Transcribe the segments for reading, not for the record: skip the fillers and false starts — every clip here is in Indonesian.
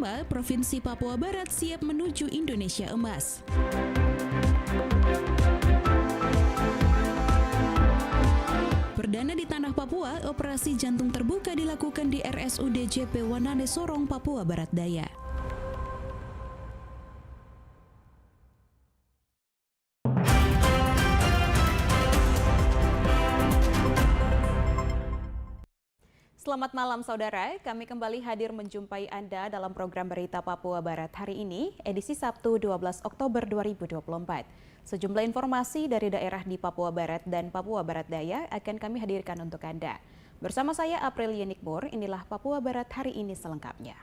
kelima, Provinsi Papua Barat siap menuju Indonesia Emas. Perdana di Tanah Papua, operasi jantung terbuka dilakukan di RSUD JP Wanane Sorong, Papua Barat Daya. Selamat malam saudara, kami kembali hadir menjumpai Anda dalam program Berita Papua Barat hari ini, edisi Sabtu 12 Oktober 2024. Sejumlah informasi dari daerah di Papua Barat dan Papua Barat Daya akan kami hadirkan untuk Anda. Bersama saya Aprilia Nikbor, inilah Papua Barat hari ini selengkapnya.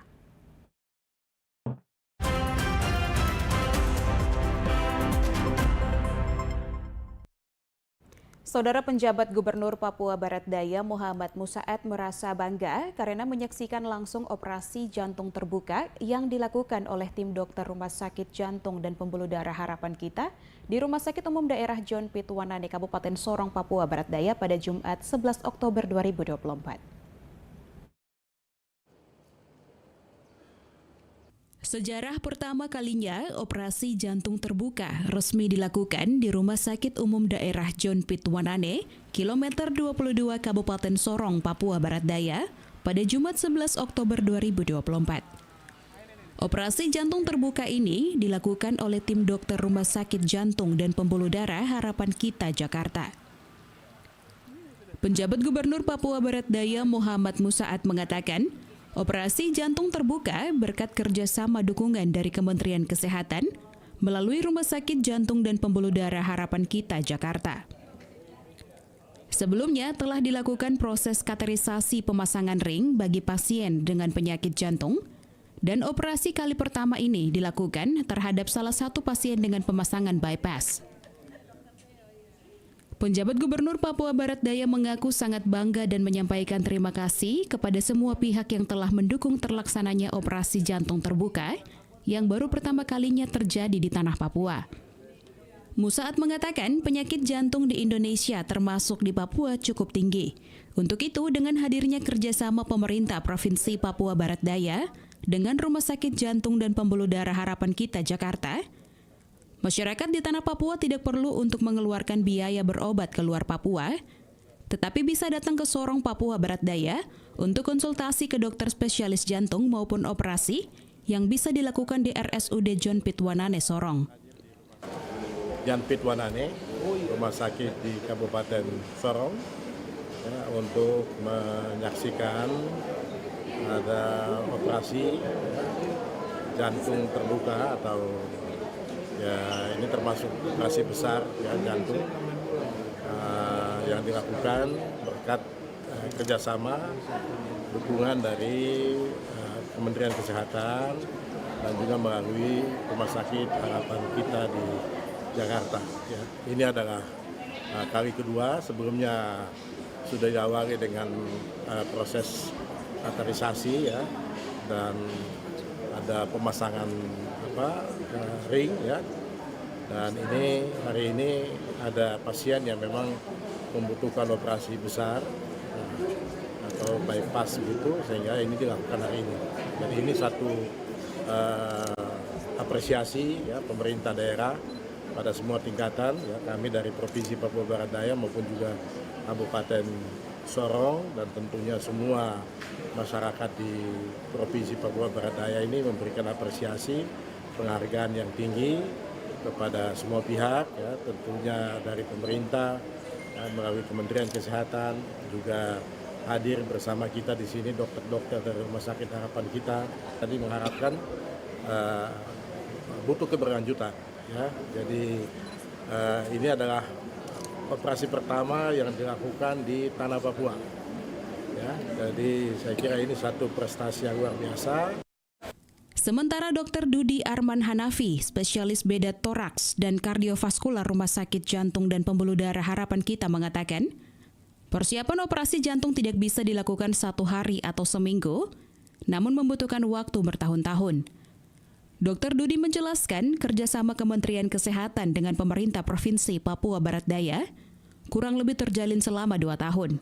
Saudara penjabat Gubernur Papua Barat Daya Muhammad Musaat merasa bangga karena menyaksikan langsung operasi jantung terbuka yang dilakukan oleh tim dokter Rumah Sakit Jantung dan Pembuluh Darah Harapan Kita di Rumah Sakit Umum Daerah John Pitt Wanane, Kabupaten Sorong, Papua Barat Daya pada Jumat 11 Oktober 2024. Sejarah pertama kalinya operasi jantung terbuka resmi dilakukan di Rumah Sakit Umum Daerah John Pitt Wanane, kilometer 22 Kabupaten Sorong, Papua Barat Daya, pada Jumat 11 Oktober 2024. Operasi jantung terbuka ini dilakukan oleh tim dokter Rumah Sakit Jantung dan Pembuluh Darah Harapan Kita Jakarta. Penjabat Gubernur Papua Barat Daya Muhammad Musaat mengatakan, operasi jantung terbuka berkat kerjasama dukungan dari Kementerian Kesehatan melalui Rumah Sakit Jantung dan Pembuluh Darah Harapan Kita Jakarta. Sebelumnya telah dilakukan proses kateterisasi pemasangan ring bagi pasien dengan penyakit jantung dan operasi kali pertama ini dilakukan terhadap salah satu pasien dengan pemasangan bypass. Penjabat Gubernur Papua Barat Daya mengaku sangat bangga dan menyampaikan terima kasih kepada semua pihak yang telah mendukung terlaksananya operasi jantung terbuka yang baru pertama kalinya terjadi di Tanah Papua. Musaat mengatakan penyakit jantung di Indonesia termasuk di Papua cukup tinggi. Untuk itu dengan hadirnya kerjasama pemerintah Provinsi Papua Barat Daya dengan Rumah Sakit Jantung dan Pembuluh Darah Harapan Kita Jakarta, masyarakat di Tanah Papua tidak perlu untuk mengeluarkan biaya berobat ke luar Papua, tetapi bisa datang ke Sorong, Papua Barat Daya untuk konsultasi ke dokter spesialis jantung maupun operasi yang bisa dilakukan di RSUD John Pitt Wanane, Sorong. John Pitt Wanane, rumah sakit di Kabupaten Sorong, ya, untuk menyaksikan ada operasi jantung terbuka atau ya ini termasuk operasi besar ya jantung yang dilakukan berkat kerjasama dukungan dari Kementerian Kesehatan dan juga melalui Rumah Sakit Harapan Kita di Jakarta. Ya. Ini adalah kali kedua, sebelumnya sudah diawali dengan proses kateterisasi ya dan ada pemasangan ring ya, dan hari ini ada pasien yang memang membutuhkan operasi besar atau bypass gitu, sehingga ini dilakukan hari ini. Dan ini satu apresiasi ya pemerintah daerah pada semua tingkatan ya, kami dari Provinsi Papua Barat Daya maupun juga Kabupaten Sorong dan tentunya semua masyarakat di Provinsi Papua Barat Daya ini memberikan apresiasi, penghargaan yang tinggi kepada semua pihak ya, tentunya dari pemerintah ya, melalui Kementerian Kesehatan juga hadir bersama kita di sini dokter-dokter dari Rumah Sakit Harapan Kita. Tadi mengharapkan butuh keberlanjutan ya. Jadi ini adalah operasi pertama yang dilakukan di Tanah Papua. Ya, jadi saya kira ini satu prestasi yang luar biasa. Sementara Dr. Dudi Arman Hanafi, spesialis bedah toraks dan kardiovaskular Rumah Sakit Jantung dan Pembuluh Darah Harapan Kita mengatakan, persiapan operasi jantung tidak bisa dilakukan satu hari atau seminggu, namun membutuhkan waktu bertahun-tahun. Dr. Dudi menjelaskan kerjasama Kementerian Kesehatan dengan pemerintah Provinsi Papua Barat Daya kurang lebih terjalin selama 2 tahun.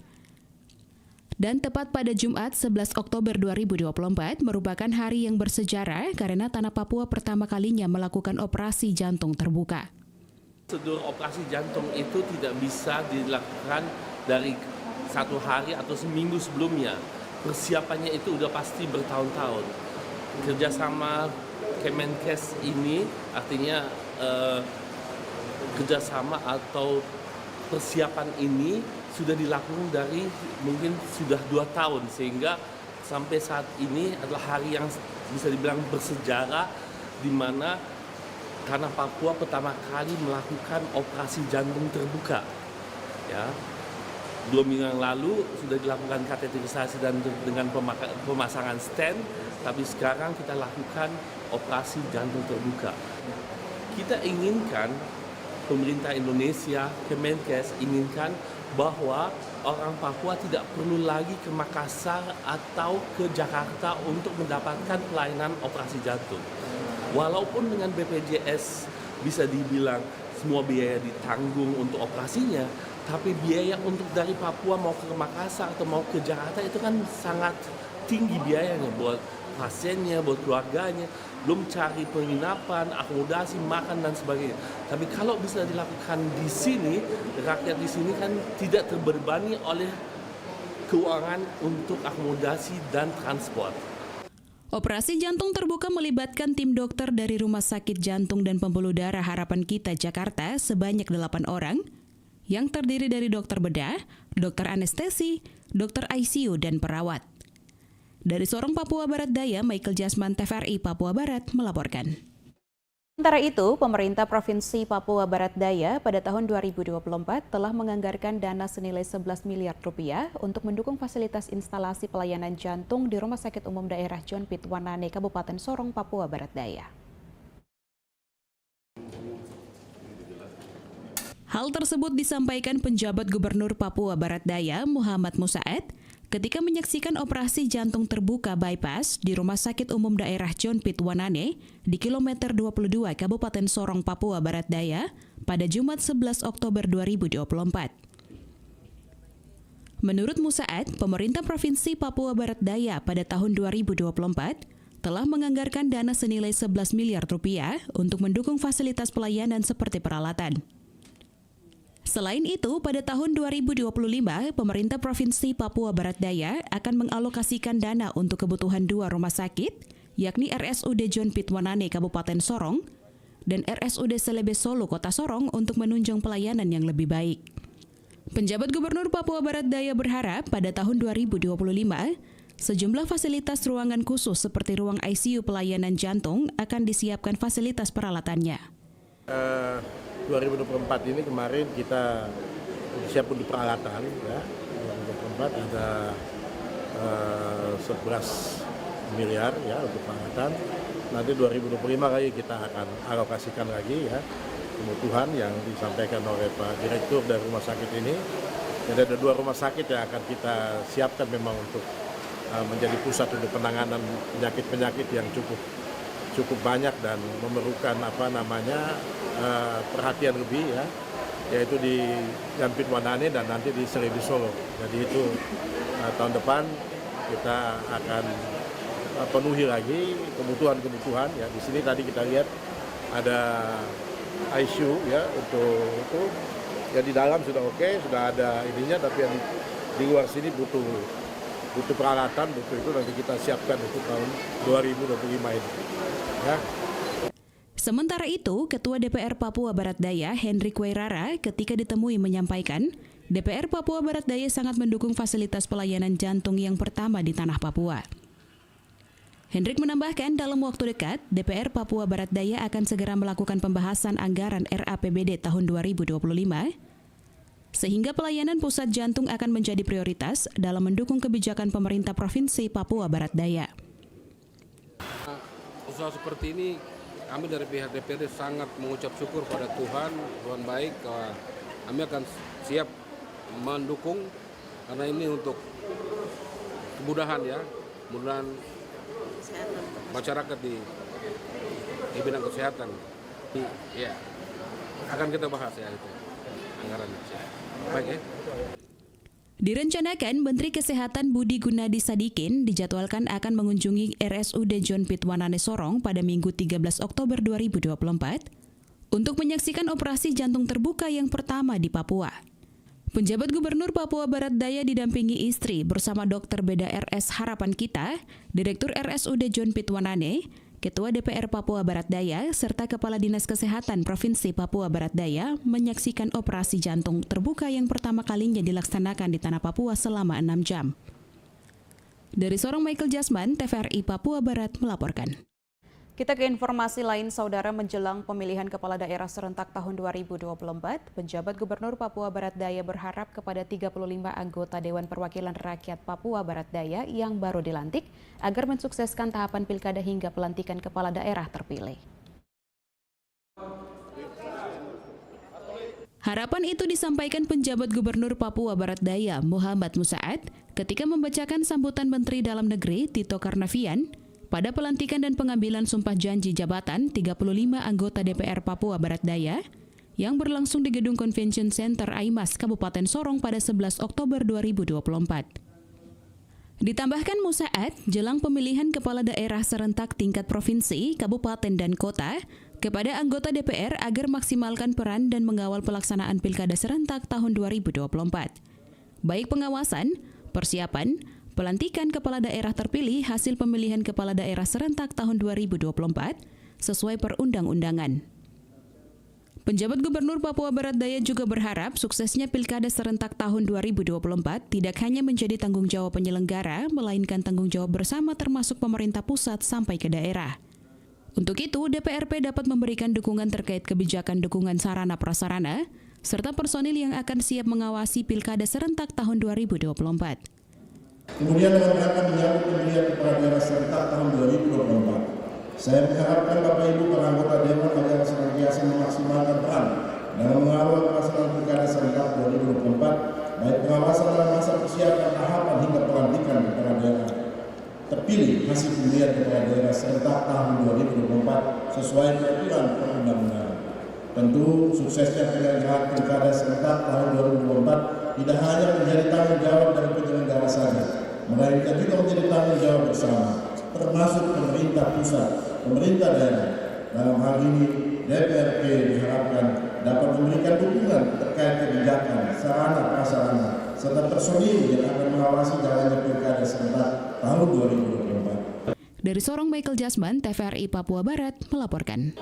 Dan tepat pada Jumat 11 Oktober 2024 merupakan hari yang bersejarah karena Tanah Papua pertama kalinya melakukan operasi jantung terbuka. Prosedur operasi jantung itu tidak bisa dilakukan dari satu hari atau seminggu sebelumnya. Persiapannya itu udah pasti bertahun-tahun. Kerjasama Kemenkes ini artinya kerjasama atau persiapan ini sudah dilakukan dari mungkin sudah 2 tahun, sehingga sampai saat ini adalah hari yang bisa dibilang bersejarah di mana Tanah Papua pertama kali melakukan operasi jantung terbuka. Ya, 2 minggu yang lalu sudah dilakukan kateterisasi dan dengan pemasangan stent, tapi sekarang kita lakukan operasi jantung terbuka. Kita inginkan, pemerintah Indonesia, Kemenkes inginkan bahwa orang Papua tidak perlu lagi ke Makassar atau ke Jakarta untuk mendapatkan pelayanan operasi jantung. Walaupun dengan BPJS bisa dibilang semua biaya ditanggung untuk operasinya, tapi biaya untuk dari Papua mau ke Makassar atau mau ke Jakarta itu kan sangat tinggi biayanya buat pasiennya, buat keluarganya, belum cari penginapan, akomodasi, makan dan sebagainya. Tapi kalau bisa dilakukan di sini, rakyat di sini kan tidak terbebani oleh keuangan untuk akomodasi dan transport. Operasi jantung terbuka melibatkan tim dokter dari Rumah Sakit Jantung dan Pembuluh Darah Harapan Kita Jakarta sebanyak 8 orang yang terdiri dari dokter bedah, dokter anestesi, dokter ICU, dan perawat. Dari Sorong, Papua Barat Daya, Michael Jasman, TVRI Papua Barat melaporkan. Sementara itu, pemerintah Provinsi Papua Barat Daya pada tahun 2024 telah menganggarkan dana senilai 11 miliar rupiah untuk mendukung fasilitas instalasi pelayanan jantung di Rumah Sakit Umum Daerah John Pitt Wanane, Kabupaten Sorong, Papua Barat Daya. Hal tersebut disampaikan penjabat Gubernur Papua Barat Daya, Muhammad Musaet, ketika menyaksikan operasi jantung terbuka bypass di Rumah Sakit Umum Daerah John Pitt Wanane di kilometer 22 Kabupaten Sorong, Papua Barat Daya pada Jumat 11 Oktober 2024. Menurut Musaet, pemerintah Provinsi Papua Barat Daya pada tahun 2024 telah menganggarkan dana senilai 11 miliar rupiah untuk mendukung fasilitas pelayanan seperti peralatan. Selain itu, pada tahun 2025, pemerintah Provinsi Papua Barat Daya akan mengalokasikan dana untuk kebutuhan 2 rumah sakit, yakni RSUD John Pitt Wanane Kabupaten Sorong dan RSUD Selebe Solo Kota Sorong untuk menunjang pelayanan yang lebih baik. Penjabat Gubernur Papua Barat Daya berharap pada tahun 2025, sejumlah fasilitas ruangan khusus seperti ruang ICU pelayanan jantung akan disiapkan fasilitas peralatannya. 2024 ini kemarin kita siap untuk peralatan, ya. 2024 ada 11 miliar ya untuk peralatan. Nanti 2025 lagi kita akan alokasikan lagi ya kebutuhan yang disampaikan oleh Pak Direktur dari rumah sakit ini. Jadi ada 2 rumah sakit yang akan kita siapkan memang untuk menjadi pusat untuk penanganan penyakit-penyakit yang cukup banyak dan memerlukan perhatian lebih ya, yaitu di John Pitt Wanane dan nanti di Selebe Solo. Jadi itu tahun depan kita akan penuhi lagi kebutuhan ya. Di sini tadi kita lihat ada ICU ya untuk itu ya, di dalam sudah oke, sudah ada ininya, tapi yang di luar sini butuh peralatan, itu nanti kita siapkan untuk tahun 2025 ini ya. Sementara itu, Ketua DPR Papua Barat Daya, Hendrik Wairara, ketika ditemui menyampaikan, DPR Papua Barat Daya sangat mendukung fasilitas pelayanan jantung yang pertama di tanah Papua. Hendrik menambahkan dalam waktu dekat, DPR Papua Barat Daya akan segera melakukan pembahasan anggaran RAPBD tahun 2025, sehingga pelayanan pusat jantung akan menjadi prioritas dalam mendukung kebijakan pemerintah Provinsi Papua Barat Daya. Usaha seperti ini, kami dari pihak DPRD sangat mengucap syukur pada Tuhan baik. Kami akan siap mendukung karena ini untuk kemudahan ya, kemudahan masyarakat di bidang kesehatan. Ya, akan kita bahas ya itu anggaran. Baik ya. Direncanakan Menteri Kesehatan Budi Gunadi Sadikin dijadwalkan akan mengunjungi RSUD John Pitwanane Sorong pada Minggu 13 Oktober 2024 untuk menyaksikan operasi jantung terbuka yang pertama di Papua. Penjabat Gubernur Papua Barat Daya didampingi istri bersama Dr. Beda RS Harapan Kita, Direktur RSUD John Pitwanane, Ketua DPR Papua Barat Daya, serta Kepala Dinas Kesehatan Provinsi Papua Barat Daya menyaksikan operasi jantung terbuka yang pertama kalinya dilaksanakan di Tanah Papua selama 6 jam. Dari Sorong, Michael Jasman, TVRI Papua Barat melaporkan. Kita ke informasi lain, saudara. Menjelang pemilihan kepala daerah serentak tahun 2024, penjabat Gubernur Papua Barat Daya berharap kepada 35 anggota Dewan Perwakilan Rakyat Papua Barat Daya yang baru dilantik agar mensukseskan tahapan pilkada hingga pelantikan kepala daerah terpilih. Harapan itu disampaikan penjabat Gubernur Papua Barat Daya Muhammad Musaat ketika membacakan sambutan Menteri Dalam Negeri Tito Karnavian pada pelantikan dan pengambilan sumpah janji jabatan 35 anggota DPR Papua Barat Daya yang berlangsung di Gedung Convention Center Aimas, Kabupaten Sorong pada 11 Oktober 2024. Ditambahkan Musaat, jelang pemilihan kepala daerah serentak tingkat provinsi, kabupaten, dan kota, kepada anggota DPR agar maksimalkan peran dan mengawal pelaksanaan pilkada serentak tahun 2024. Baik pengawasan, persiapan, pelantikan kepala daerah terpilih hasil pemilihan kepala daerah serentak tahun 2024 sesuai perundang-undangan. Penjabat Gubernur Papua Barat Daya juga berharap suksesnya pilkada serentak tahun 2024 tidak hanya menjadi tanggung jawab penyelenggara, melainkan tanggung jawab bersama termasuk pemerintah pusat sampai ke daerah. Untuk itu, DPRP dapat memberikan dukungan terkait kebijakan dukungan sarana prasarana, serta personil yang akan siap mengawasi pilkada serentak tahun 2024. Kemudian dalam rangka menyambut pemilihan kepala daerah serentak tahun 2024, saya mengharapkan Bapak Ibu para anggota Dewan agar senantiasa memaksimalkan peran dalam mengawal pelaksanaan pilkada serentak 2024, baik pengawasan dalam masa persiapan tahapan hingga pelantikan kepala daerah terpilih hasil pemilihan kepala daerah serentak tahun 2024 sesuai peraturan perundang-undangan. Tentu suksesnya penyelenggaraan pilkada serentak tahun 2024 tidak hanya menjadi tanggung jawab dari penyelenggara saja, melainkan juga menjadi tanggung jawab bersama, termasuk pemerintah pusat, pemerintah daerah. Dalam hal ini, DPRP diharapkan dapat memberikan dukungan terkait kebijakan, sarana prasarana, serta personil yang akan mengawasi jalannya pilkada serentak tahun 2024. Dari Sorong, Michael Jasman, TVRI Papua Barat melaporkan.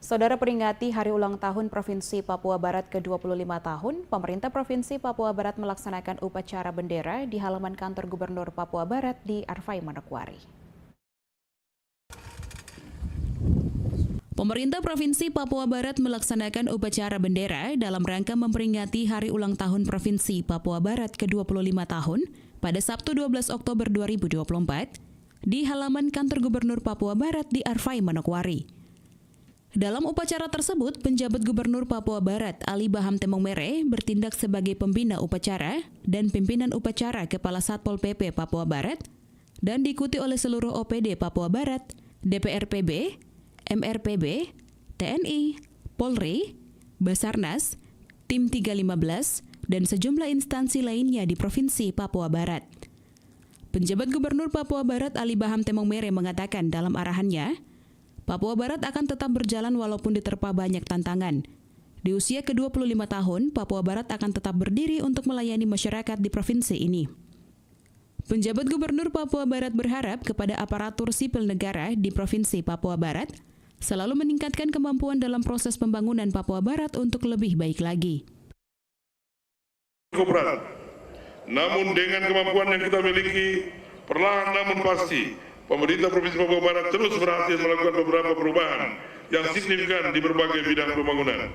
Saudara, peringati Hari Ulang Tahun Provinsi Papua Barat ke-25 tahun, pemerintah Provinsi Papua Barat melaksanakan upacara bendera di halaman kantor Gubernur Papua Barat di Arfai, Manokwari. Pemerintah Provinsi Papua Barat melaksanakan upacara bendera dalam rangka memperingati Hari Ulang Tahun Provinsi Papua Barat ke-25 tahun pada Sabtu 12 Oktober 2024 di halaman kantor Gubernur Papua Barat di Arfai, Manokwari. Dalam upacara tersebut, penjabat Gubernur Papua Barat Ali Baham Temong Mere bertindak sebagai pembina upacara dan pimpinan upacara Kepala Satpol PP Papua Barat dan diikuti oleh seluruh OPD Papua Barat, DPRPB, MRPB, TNI, Polri, Basarnas, Tim 315, dan sejumlah instansi lainnya di Provinsi Papua Barat. Penjabat Gubernur Papua Barat Ali Baham Temong Mere mengatakan dalam arahannya, Papua Barat akan tetap berjalan walaupun diterpa banyak tantangan. Di usia ke-25 tahun, Papua Barat akan tetap berdiri untuk melayani masyarakat di provinsi ini. Penjabat Gubernur Papua Barat berharap kepada aparatur sipil negara di Provinsi Papua Barat selalu meningkatkan kemampuan dalam proses pembangunan Papua Barat untuk lebih baik lagi. Namun dengan kemampuan yang kita miliki, perlahan namun pasti, pemerintah Provinsi Papua Barat terus berhasil melakukan beberapa perubahan yang signifikan di berbagai bidang pembangunan.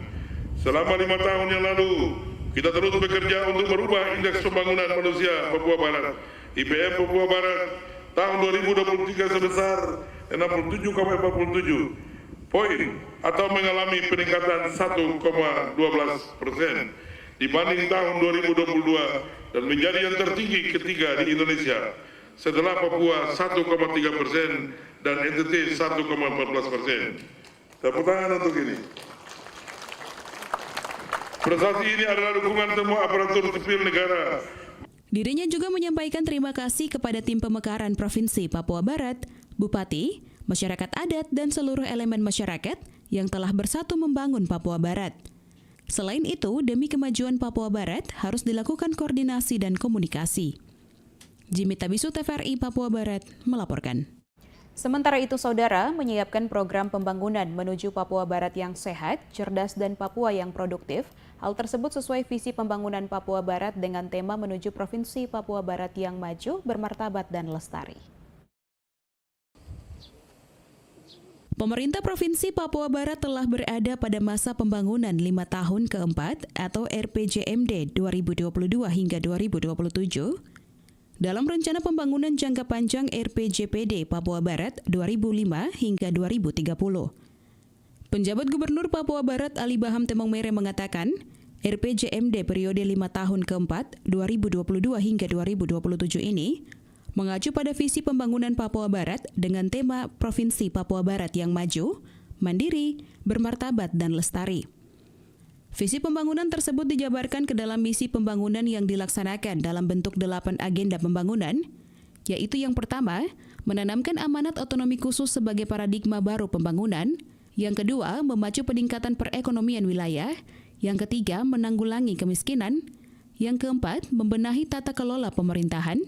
Selama 5 tahun yang lalu, kita terus bekerja untuk merubah indeks pembangunan manusia Papua Barat. IPM Papua Barat tahun 2023 sebesar 67,47 poin atau mengalami peningkatan 1,12% dibanding tahun 2022 dan menjadi yang tertinggi ketiga di Indonesia. Setelah Papua 1,3% dan NTT 1,14%. Tepuk tangan untuk ini. Prestasi ini adalah dukungan semua aparatur sipil negara. Dirinya juga menyampaikan terima kasih kepada tim pemekaran Provinsi Papua Barat, Bupati, masyarakat adat, dan seluruh elemen masyarakat yang telah bersatu membangun Papua Barat. Selain itu, demi kemajuan Papua Barat harus dilakukan koordinasi dan komunikasi. Jimmy Tabisu, TVRI Papua Barat, melaporkan. Sementara itu, Saudara, menyiapkan program pembangunan menuju Papua Barat yang sehat, cerdas, dan Papua yang produktif. Hal tersebut sesuai visi pembangunan Papua Barat dengan tema menuju Provinsi Papua Barat yang maju, bermartabat, dan lestari. Pemerintah Provinsi Papua Barat telah berada pada masa pembangunan 5 tahun keempat atau RPJMD 2022 hingga 2027. Dalam rencana pembangunan jangka panjang RPJPD Papua Barat 2005 hingga 2030. Penjabat Gubernur Papua Barat Ali Baham Temong Mere mengatakan, RPJMD periode 5 tahun keempat 2022 hingga 2027 ini mengacu pada visi pembangunan Papua Barat dengan tema Provinsi Papua Barat yang maju, mandiri, bermartabat, dan lestari. Visi pembangunan tersebut dijabarkan ke dalam misi pembangunan yang dilaksanakan dalam bentuk 8 agenda pembangunan, yaitu yang pertama, menanamkan amanat otonomi khusus sebagai paradigma baru pembangunan, yang kedua, memacu peningkatan perekonomian wilayah, yang ketiga, menanggulangi kemiskinan, yang keempat, membenahi tata kelola pemerintahan,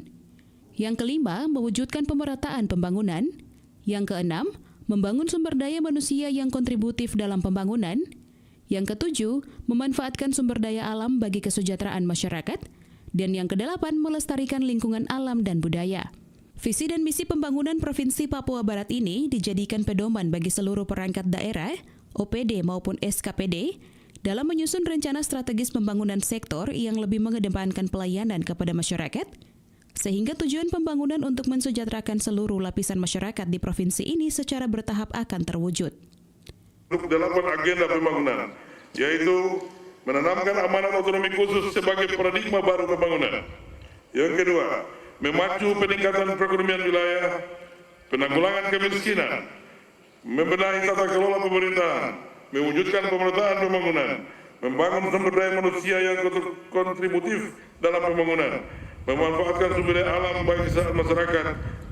yang kelima, mewujudkan pemerataan pembangunan, yang keenam, membangun sumber daya manusia yang kontributif dalam pembangunan, yang ketujuh, memanfaatkan sumber daya alam bagi kesejahteraan masyarakat, dan yang kedelapan, melestarikan lingkungan alam dan budaya. Visi dan misi pembangunan Provinsi Papua Barat ini dijadikan pedoman bagi seluruh perangkat daerah, OPD maupun SKPD, dalam menyusun rencana strategis pembangunan sektor yang lebih mengedepankan pelayanan kepada masyarakat, sehingga tujuan pembangunan untuk mensejahterakan seluruh lapisan masyarakat di provinsi ini secara bertahap akan terwujud. Untuk 8 agenda pembangunan, yaitu menanamkan amanat otonomi khusus sebagai paradigma baru pembangunan. Yang kedua, memacu peningkatan perekonomian wilayah, penanggulangan kemiskinan, membenahi tata kelola pemerintahan, mewujudkan pemerataan pembangunan, membangun sumber daya manusia yang kontributif dalam pembangunan, memanfaatkan sumber daya alam bagi masyarakat,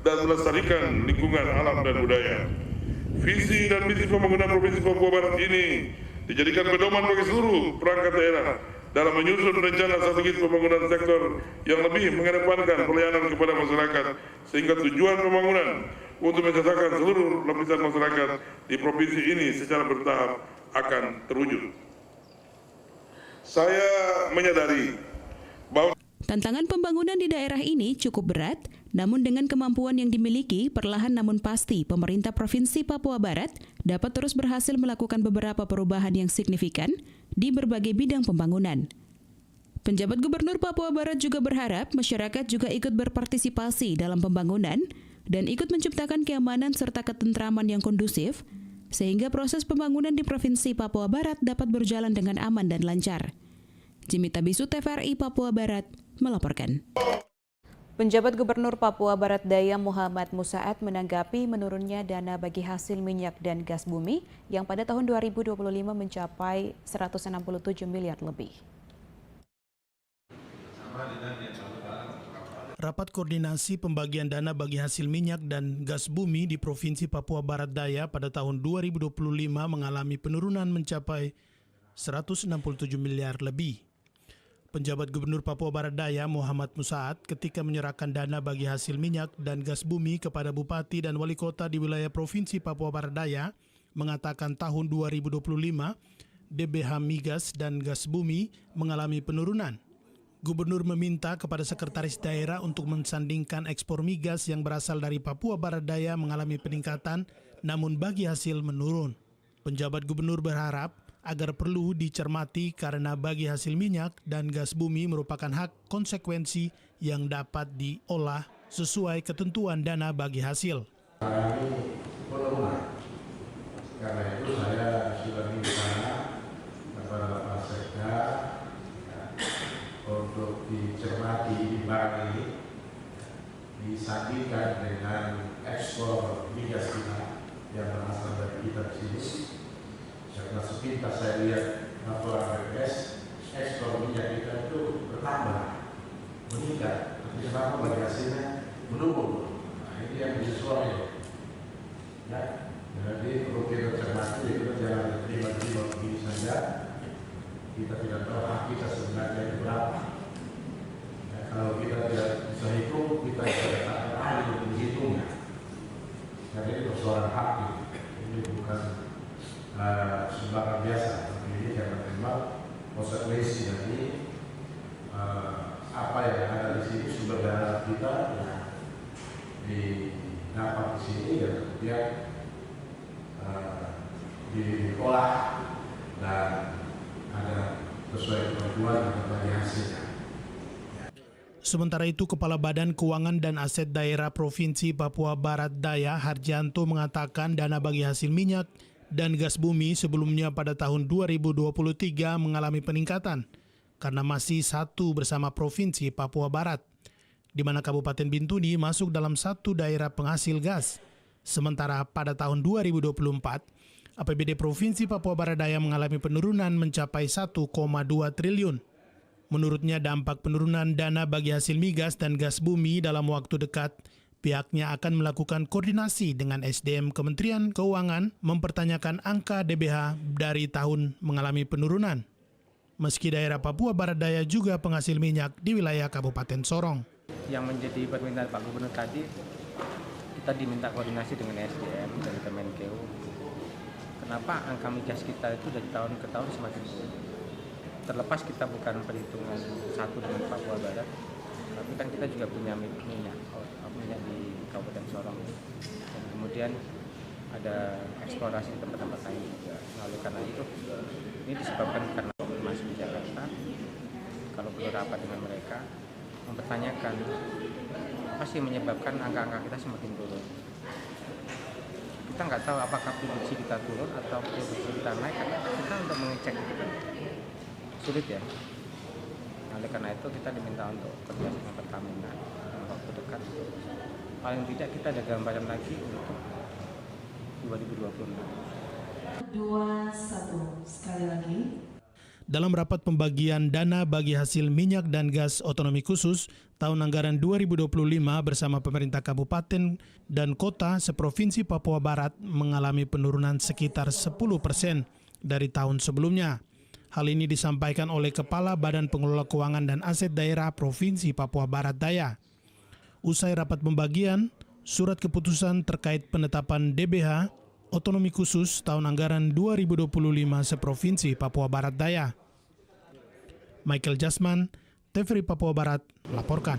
dan melestarikan lingkungan alam dan budaya. Visi dan misi pembangunan Provinsi Papua Barat ini dijadikan pedoman bagi seluruh perangkat daerah dalam menyusun rencana strategis pembangunan sektor yang lebih mengedepankan pelayanan kepada masyarakat, sehingga tujuan pembangunan untuk mensejahterakan seluruh lapisan masyarakat di provinsi ini secara bertahap akan terwujud. Saya menyadari bahwa tantangan pembangunan di daerah ini cukup berat, namun dengan kemampuan yang dimiliki, perlahan namun pasti pemerintah Provinsi Papua Barat dapat terus berhasil melakukan beberapa perubahan yang signifikan di berbagai bidang pembangunan. Penjabat Gubernur Papua Barat juga berharap masyarakat juga ikut berpartisipasi dalam pembangunan dan ikut menciptakan keamanan serta ketentraman yang kondusif, sehingga proses pembangunan di Provinsi Papua Barat dapat berjalan dengan aman dan lancar. Jimmy Tabisu, TVRI Papua Barat, melaporkan. Penjabat Gubernur Papua Barat Daya Muhammad Musaat menanggapi menurunnya dana bagi hasil minyak dan gas bumi yang pada tahun 2025 mencapai 167 miliar lebih. Rapat koordinasi pembagian dana bagi hasil minyak dan gas bumi di Provinsi Papua Barat Daya pada tahun 2025 mengalami penurunan mencapai 167 miliar lebih. Penjabat Gubernur Papua Barat Daya Muhammad Musaat ketika menyerahkan dana bagi hasil minyak dan gas bumi kepada Bupati dan Wali Kota di wilayah Provinsi Papua Barat Daya mengatakan tahun 2025 DBH migas dan gas bumi mengalami penurunan. Gubernur meminta kepada sekretaris daerah untuk mensandingkan ekspor migas yang berasal dari Papua Barat Daya mengalami peningkatan, namun bagi hasil menurun. Penjabat Gubernur berharap agar perlu dicermati karena bagi hasil minyak dan gas bumi merupakan hak konsekuensi yang dapat diolah sesuai ketentuan dana bagi hasil. Karena itu saya sudah minta kepada Pak Sekda untuk dicermati di barang ini, disandingkan dengan ekspor migas kita yang berasal dari kita di sini. Karena sepintas saya lihat laporan BPS meningkat, tapi kenapa bagi hasilnya menurun? Nah, ini yang disesuaikan. Ya, jadi perlu kita cermati, kita jangan terima-terima begini saja. Kita tidak tahu hak kita sebenarnya itu berapa. Ya, kalau kita tidak bisa hitung, kita tidak akan ahli untuk menghitungnya. Karena ini persoalan hak gitu. Ini bukan sembarang biasa, tapi ini karena memang konsekuensi dari apa yang ada di sini, sumber dana kita yang didapat di sini dan kemudian diolah dan ada sesuai kebutuhan dan bagi hasilnya. Sementara itu, Kepala Badan Keuangan dan Aset Daerah Provinsi Papua Barat Daya, Harjanto, mengatakan dana bagi hasil minyak dan gas bumi sebelumnya pada tahun 2023 mengalami peningkatan karena masih satu bersama Provinsi Papua Barat, di mana Kabupaten Bintuni masuk dalam satu daerah penghasil gas. Sementara pada tahun 2024, APBD Provinsi Papua Barat Daya mengalami penurunan mencapai 1,2 triliun. Menurutnya, dampak penurunan dana bagi hasil migas dan gas bumi dalam waktu dekat, pihaknya akan melakukan koordinasi dengan SDM Kementerian Keuangan mempertanyakan angka DBH dari tahun mengalami penurunan. Meski daerah Papua Barat Daya juga penghasil minyak di wilayah Kabupaten Sorong. Yang menjadi permintaan Pak Gubernur tadi, kita diminta koordinasi dengan SDM dan Kemenkeu. Kenapa angka migas kita itu dari tahun ke tahun semakin turun? Terlepas kita bukan perhitungan satu dengan Papua Barat, tapi kan kita juga punya minyak di Kabupaten Sorong. Dan kemudian ada eksplorasi di tempat-tempat lain juga. Nah, oleh karena itu, ini disebabkan karena masih di Jakarta. Kalau perlu rapat dengan mereka, mempertanyakan apa sih menyebabkan angka-angka kita semakin turun. Kita nggak tahu apakah produksi kita turun atau produksi kita naik, karena kita untuk mengecek itu kan sulit ya. Oleh karena itu kita diminta untuk koordinasi dengan Pertamina dalam waktu dekat. Paling tidak kita ada gambaran lagi untuk 2026. 21 sekali lagi. Dalam rapat pembagian dana bagi hasil minyak dan gas otonomi khusus tahun anggaran 2025 bersama pemerintah kabupaten dan kota seprovinsi Papua Barat mengalami penurunan sekitar 10% dari tahun sebelumnya. Hal ini disampaikan oleh Kepala Badan Pengelola Keuangan dan Aset Daerah Provinsi Papua Barat Daya. Usai rapat pembagian, surat keputusan terkait penetapan DBH otonomi khusus tahun anggaran 2025 seprovinsi Papua Barat Daya. Michael Jasman, TVRI Papua Barat, laporkan.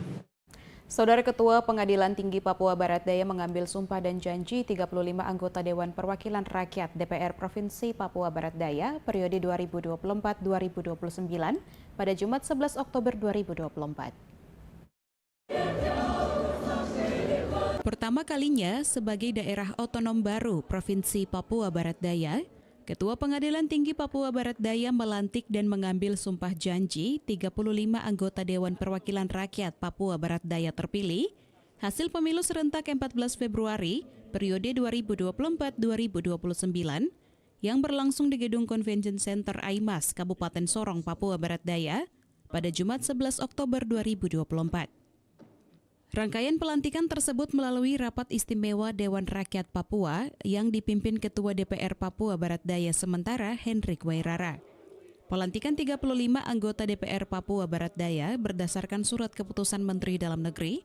Saudara Ketua Pengadilan Tinggi Papua Barat Daya mengambil sumpah dan janji 35 anggota Dewan Perwakilan Rakyat DPR Provinsi Papua Barat Daya periode 2024-2029 pada Jumat 11 Oktober 2024. Pertama kalinya sebagai daerah otonom baru Provinsi Papua Barat Daya, Ketua Pengadilan Tinggi Papua Barat Daya melantik dan mengambil sumpah janji 35 anggota Dewan Perwakilan Rakyat Papua Barat Daya terpilih hasil pemilu serentak 14 Februari periode 2024-2029 yang berlangsung di Gedung Convention Center Aimas, Kabupaten Sorong, Papua Barat Daya pada Jumat 11 Oktober 2024. Rangkaian pelantikan tersebut melalui rapat istimewa Dewan Rakyat Papua yang dipimpin Ketua DPR Papua Barat Daya sementara Hendrik Wairara. Pelantikan 35 anggota DPR Papua Barat Daya berdasarkan surat keputusan Menteri Dalam Negeri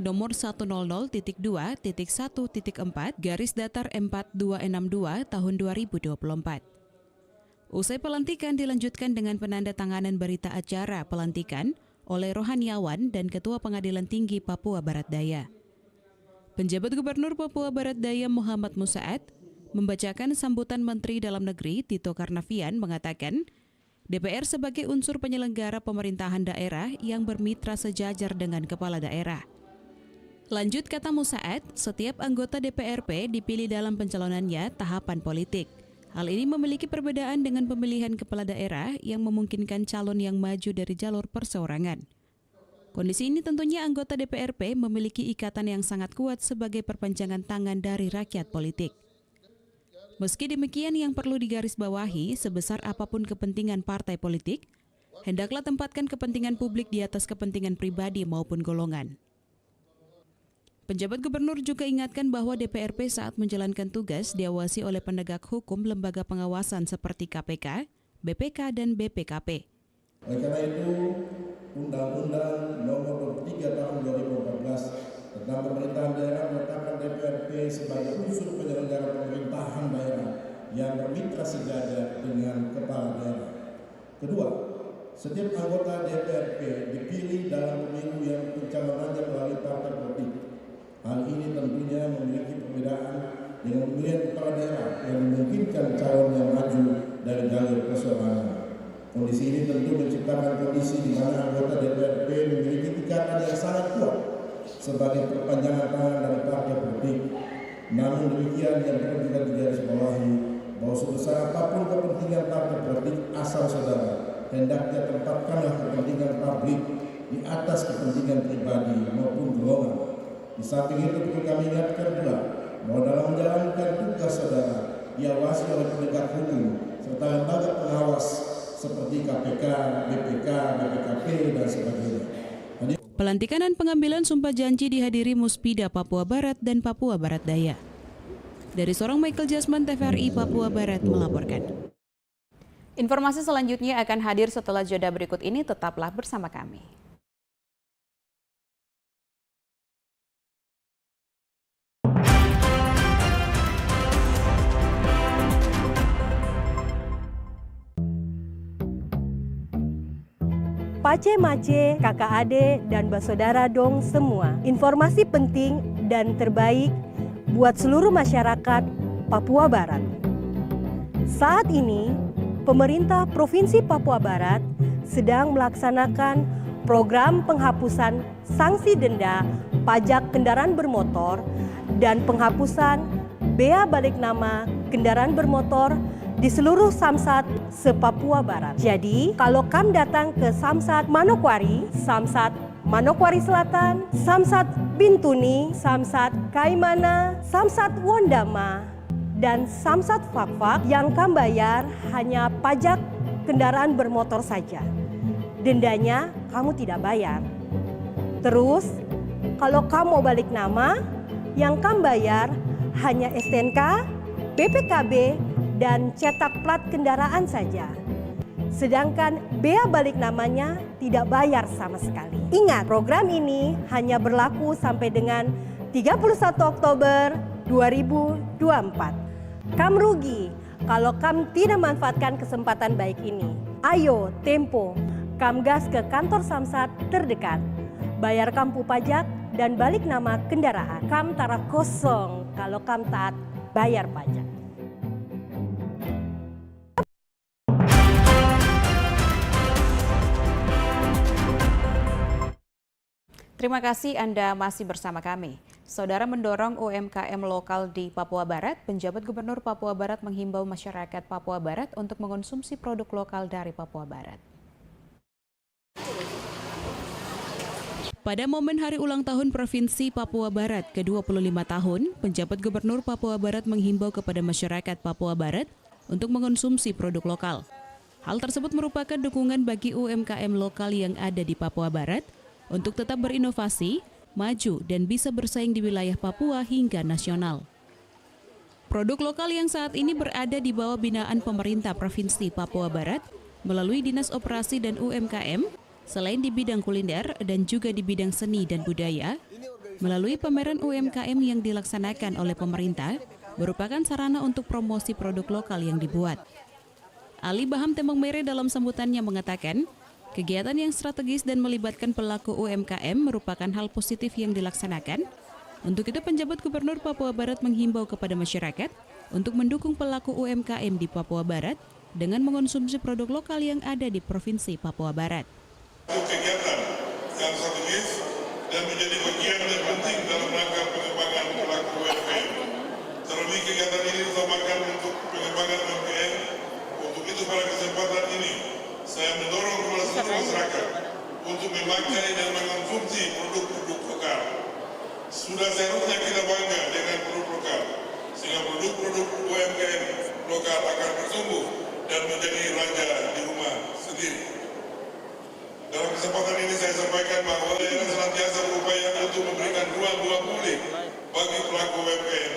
nomor 100.2.1.4 garis datar 4262 tahun 2024. Usai pelantikan dilanjutkan dengan penandatanganan berita acara pelantikan oleh Rohaniawan dan Ketua Pengadilan Tinggi Papua Barat Daya. Penjabat Gubernur Papua Barat Daya Muhammad Musaat membacakan sambutan Menteri Dalam Negeri Tito Karnavian mengatakan, DPR sebagai unsur penyelenggara pemerintahan daerah yang bermitra sejajar dengan kepala daerah. Lanjut kata Musaat, setiap anggota DPRP dipilih dalam pencalonannya tahapan politik. Hal ini memiliki perbedaan dengan pemilihan kepala daerah yang memungkinkan calon yang maju dari jalur perseorangan. Kondisi ini tentunya anggota DPRP memiliki ikatan yang sangat kuat sebagai perpanjangan tangan dari rakyat politik. Meski demikian, yang perlu digarisbawahi, sebesar apapun kepentingan partai politik, hendaklah tempatkan kepentingan publik di atas kepentingan pribadi maupun golongan. Penjabat gubernur juga ingatkan bahwa DPRP saat menjalankan tugas diawasi oleh penegak hukum lembaga pengawasan seperti KPK, BPK, dan BPKP. Oleh karena itu, Undang-Undang Nomor 23 Tahun 2014 tentang pemerintahan daerah menetapkan DPRP sebagai unsur penyelenggara pemerintahan daerah yang bermitra sejajar dengan kepala daerah. Kedua, setiap anggota DPRP dipilih dalam pemilu yang pencalonannya melalui partai politik. Hal ini tentunya memiliki perbedaan dengan pemilihan kepala daerah yang memungkinkan calon yang maju dari jalur perseorangan. Kondisi ini tentu menciptakan kondisi di mana anggota DPRP memiliki ikatan yang sangat kuat sebagai perpanjangan tangan dari partai politik. Namun demikian yang perlu juga digarisbawahi bahwa sebesar apapun kepentingan partai politik asal saudara, hendaknya tempatkanlah kepentingan publik di atas kepentingan pribadi maupun golongan. Di samping itu perlu kami ingatkan pula bahwa dalam menjalankan tugas saudara diawasi oleh penegak hukum serta lembaga pengawas seperti KPK, BPK, BPKP, dan sebagainya. Pelantikan dan pengambilan sumpah janji dihadiri Muspida Papua Barat dan Papua Barat Daya. Dari Sorong, Michael Jasman, TVRI Papua Barat melaporkan. Informasi selanjutnya akan hadir setelah jeda berikut ini, tetaplah bersama kami. Pace-mace, kakak ade, dan basodara dong semua. Informasi penting dan terbaik buat seluruh masyarakat Papua Barat. Saat ini, pemerintah Provinsi Papua Barat sedang melaksanakan program penghapusan sanksi denda pajak kendaraan bermotor dan penghapusan bea balik nama kendaraan bermotor di seluruh Samsat se-Papua Barat. Jadi, kalau kam datang ke Samsat Manokwari, Samsat Manokwari Selatan, Samsat Bintuni, Samsat Kaimana, Samsat Wondama, dan Samsat Fakfak, yang kam bayar hanya pajak kendaraan bermotor saja. Dendanya kamu tidak bayar. Terus, kalau kamu mau balik nama, yang kam bayar hanya STNK, BPKB, dan cetak plat kendaraan saja. Sedangkan bea balik namanya tidak bayar sama sekali. Ingat, program ini hanya berlaku sampai dengan 31 Oktober 2024. Kam rugi kalau kam tidak manfaatkan kesempatan baik ini. Ayo, tempo, kam gas ke kantor Samsat terdekat. Bayar kampu pajak dan balik nama kendaraan. Kam tara kosong kalau kam taat bayar pajak. Terima kasih Anda masih bersama kami. Saudara, mendorong UMKM lokal di Papua Barat, penjabat Gubernur Papua Barat menghimbau masyarakat Papua Barat untuk mengonsumsi produk lokal dari Papua Barat. Pada momen hari ulang tahun Provinsi Papua Barat ke-25 tahun, penjabat Gubernur Papua Barat menghimbau kepada masyarakat Papua Barat untuk mengonsumsi produk lokal. Hal tersebut merupakan dukungan bagi UMKM lokal yang ada di Papua Barat untuk tetap berinovasi, maju, dan bisa bersaing di wilayah Papua hingga nasional. Produk lokal yang saat ini berada di bawah binaan pemerintah Provinsi Papua Barat melalui Dinas Operasi dan UMKM, selain di bidang kuliner dan juga di bidang seni dan budaya, melalui pameran UMKM yang dilaksanakan oleh pemerintah, merupakan sarana untuk promosi produk lokal yang dibuat. Ali Baham Tembong Mere dalam sambutannya mengatakan, kegiatan yang strategis dan melibatkan pelaku UMKM merupakan hal positif yang dilaksanakan. Untuk itu, penjabat Gubernur Papua Barat menghimbau kepada masyarakat untuk mendukung pelaku UMKM di Papua Barat dengan mengonsumsi produk lokal yang ada di Provinsi Papua Barat. Kegiatan yang strategis dan menjadi bagian yang penting dalam rangka pengembangan pelaku UMKM. Terlebih kegiatan ini diutamakan untuk pengembangan UMKM. Untuk itu pada kesempatan ini, saya mendorong kepada seluruh masyarakat untuk memakai dan mengonsumsi produk-produk lokal. Sudah seharusnya kita bangga dengan produk lokal, sehingga produk-produk UMKM lokal akan bertumbuh dan menjadi raja di rumah sendiri. kesempatan ini saya sampaikan bahwa daerah senantiasa berupaya untuk memberikan ruang-ruang publik bagi pelaku UMKM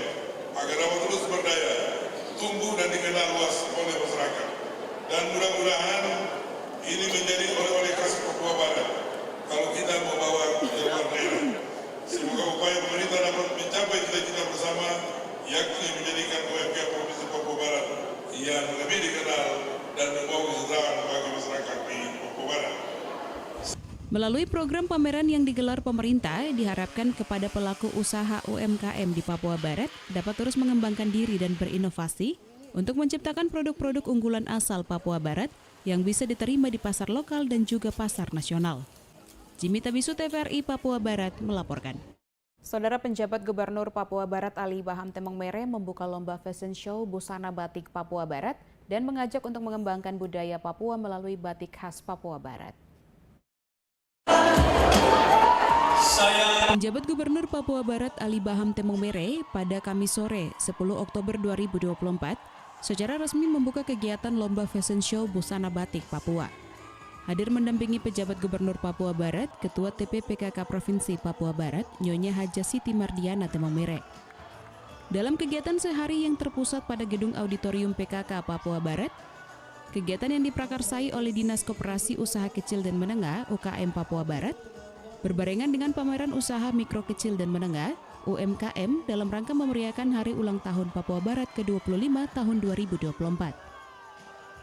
agar dapat terus berdaya, tumbuh dan dikenal luas oleh masyarakat. Dan mudah-mudahan ini menjadi oleh-oleh khas Papua Barat kalau kita membawa ke luar daerah. Semoga upaya pemerintah dapat mencapai cita-cita bersama, yakni menjadikan UMKM Provinsi Papua Barat yang lebih dikenal dan membawa kesejahteraan bagi masyarakat di Papua Barat. Melalui program pameran yang digelar pemerintah, diharapkan kepada pelaku usaha UMKM di Papua Barat dapat terus mengembangkan diri dan berinovasi untuk menciptakan produk-produk unggulan asal Papua Barat yang bisa diterima di pasar lokal dan juga pasar nasional. Jimmy Tabisu, TVRI Papua Barat melaporkan. Saudara penjabat Gubernur Papua Barat Ali Baham Temong Mere membuka lomba fashion show busana batik Papua Barat dan mengajak untuk mengembangkan budaya Papua melalui batik khas Papua Barat. Penjabat Gubernur Papua Barat Ali Baham Temong Mere pada Kamis sore 10 Oktober 2024 secara resmi membuka kegiatan lomba fashion show busana batik Papua. Hadir mendampingi pejabat Gubernur Papua Barat, Ketua TPPKK Provinsi Papua Barat, Nyonya Haja Siti Mardiana Temong Mere. Dalam kegiatan sehari yang terpusat pada Gedung Auditorium PKK Papua Barat, kegiatan yang diprakarsai oleh Dinas Koperasi Usaha Kecil dan Menengah UKM Papua Barat, berbarengan dengan pameran usaha mikro kecil dan menengah UMKM dalam rangka memeriahkan Hari Ulang Tahun Papua Barat ke-25 tahun 2024.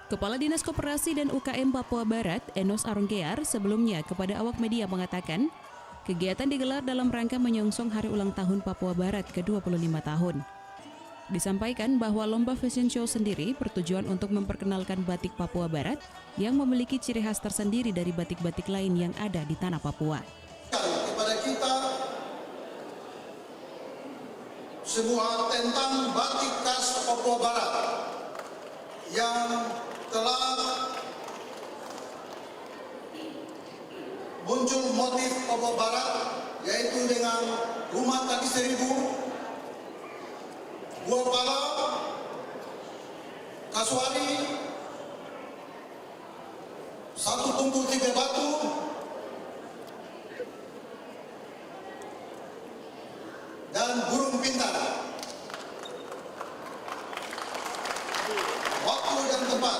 Kepala Dinas Koperasi dan UKM Papua Barat, Enos Arongkear, sebelumnya kepada awak media mengatakan, kegiatan digelar dalam rangka menyongsong Hari Ulang Tahun Papua Barat ke-25 tahun. Disampaikan bahwa lomba fashion show sendiri bertujuan untuk memperkenalkan batik Papua Barat yang memiliki ciri khas tersendiri dari batik-batik lain yang ada di tanah Papua. Kepada kita semua tentang batik khas Papua Barat yang telah muncul motif Papua Barat, yaitu dengan rumah kaki seribu, buah pala, kasuari, satu tungku tiga batu, dan burung pintar. Waktu dan tempat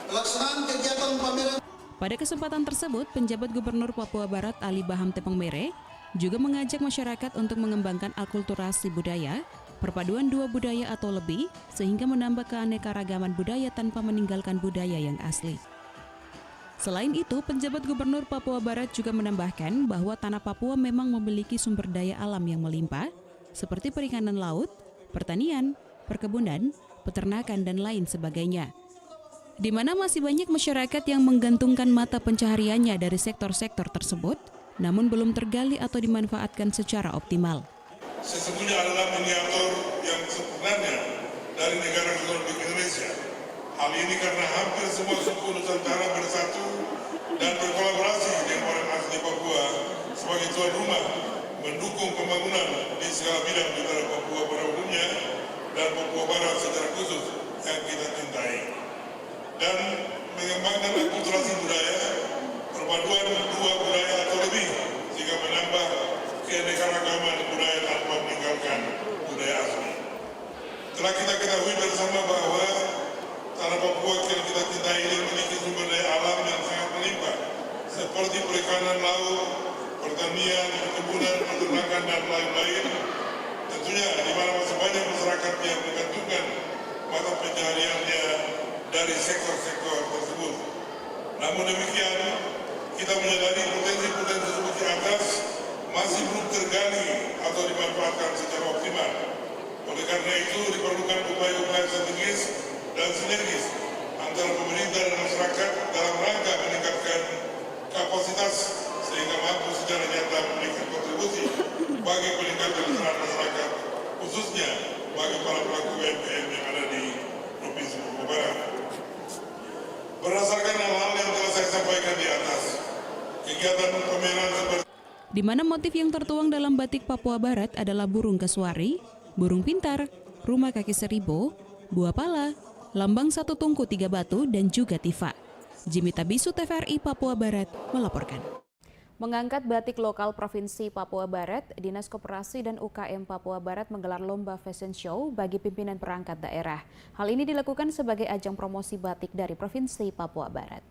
pelaksanaan kegiatan pameran. Pada kesempatan tersebut, penjabat Gubernur Papua Barat Ali Baham Temong Mere juga mengajak masyarakat untuk mengembangkan akulturasi budaya, perpaduan dua budaya atau lebih, sehingga menambah keanekaragaman budaya tanpa meninggalkan budaya yang asli. Selain itu, penjabat Gubernur Papua Barat juga menambahkan bahwa tanah Papua memang memiliki sumber daya alam yang melimpah, seperti perikanan laut, pertanian, perkebunan, peternakan, dan lain sebagainya. Di mana masih banyak masyarakat yang menggantungkan mata pencahariannya dari sektor-sektor tersebut, namun belum tergali atau dimanfaatkan secara optimal. Sesungguhnya adalah miniatur yang sebenarnya dari negara Republik Indonesia. Hal ini karena hampir semua suku Nusantara bersatu dan berkolaborasi dengan orang asli Papua sebagai tuan rumah, mendukung pembangunan di segala bidang di tanah Papua pada umumnya dan Papua Barat secara khusus yang kita cintai. Dan mengembangkan akulturasi budaya, perpaduan dua budaya atau lebih, sehingga menambah keanekaragaman budaya tanpa meninggalkan budaya asli. Telah kita ketahui bersama bahwa tanah Papua yang kita cintai ini memiliki sumber daya alam yang sangat melimpah, seperti perikanan laut, pertanian, perkebunan, peternakan, dan lain-lain. Tentunya di mana masih banyak masyarakat yang menggantungkan mata pencahariannya dari sektor-sektor tersebut. Namun demikian, kita menyadari potensi-potensi seperti atas masih belum tergali atau dimanfaatkan secara optimal. Oleh karena itu, diperlukan upaya-upaya strategis dan sinergis antara pemerintah dan masyarakat dalam rangka meningkatkan kapasitas sehingga mampu secara nyata memberikan kontribusi bagi peningkatan kesejahteraan masyarakat, khususnya bagi para pelaku UMKM yang ada di Provinsi Papua Barat. Berdasarkan hal-hal yang telah saya sampaikan di atas, kegiatan pameran seperti di mana motif yang tertuang dalam batik Papua Barat adalah burung kasuari, burung pintar, rumah kaki seribu, buah pala, lambang satu tungku tiga batu, dan juga tifa. Jimmy Tabisu, TVRI Papua Barat melaporkan. Mengangkat batik lokal Provinsi Papua Barat, Dinas Koperasi dan UKM Papua Barat menggelar lomba fashion show bagi pimpinan perangkat daerah. Hal ini dilakukan sebagai ajang promosi batik dari Provinsi Papua Barat.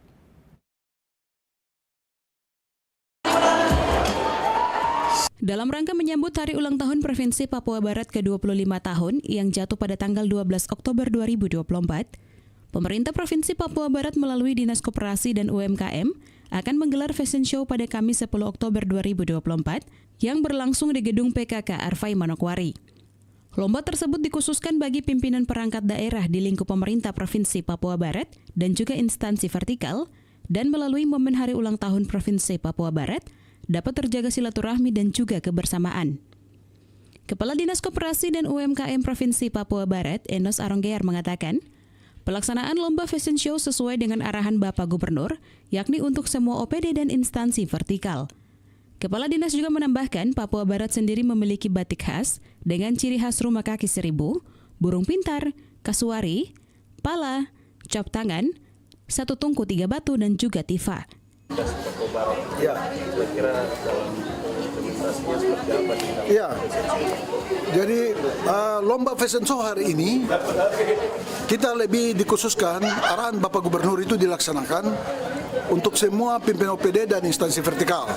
Dalam rangka menyambut hari ulang tahun Provinsi Papua Barat ke-25 tahun yang jatuh pada tanggal 12 Oktober 2024, pemerintah Provinsi Papua Barat melalui Dinas Koperasi dan UMKM akan menggelar fashion show pada Kamis 10 Oktober 2024 yang berlangsung di gedung PKK Arfai Manokwari. Lomba tersebut dikhususkan bagi pimpinan perangkat daerah di lingkup pemerintah Provinsi Papua Barat dan juga instansi vertikal, dan melalui momen hari ulang tahun Provinsi Papua Barat dapat terjaga silaturahmi dan juga kebersamaan. Kepala Dinas Koperasi dan UMKM Provinsi Papua Barat, Enos Aronggear, mengatakan, pelaksanaan lomba fashion show sesuai dengan arahan Bapak Gubernur, yakni untuk semua OPD dan instansi vertikal. Kepala Dinas juga menambahkan, Papua Barat sendiri memiliki batik khas dengan ciri khas rumah kaki seribu, burung pintar, kasuari, pala, cap tangan, satu tungku tiga batu, dan juga tifa. Ya, kira-kira dalam implementasinya seperti apa? Ya, jadi lomba fashion show hari ini kita lebih dikhususkan arahan Bapak Gubernur itu dilaksanakan untuk semua pimpinan OPD dan instansi vertikal.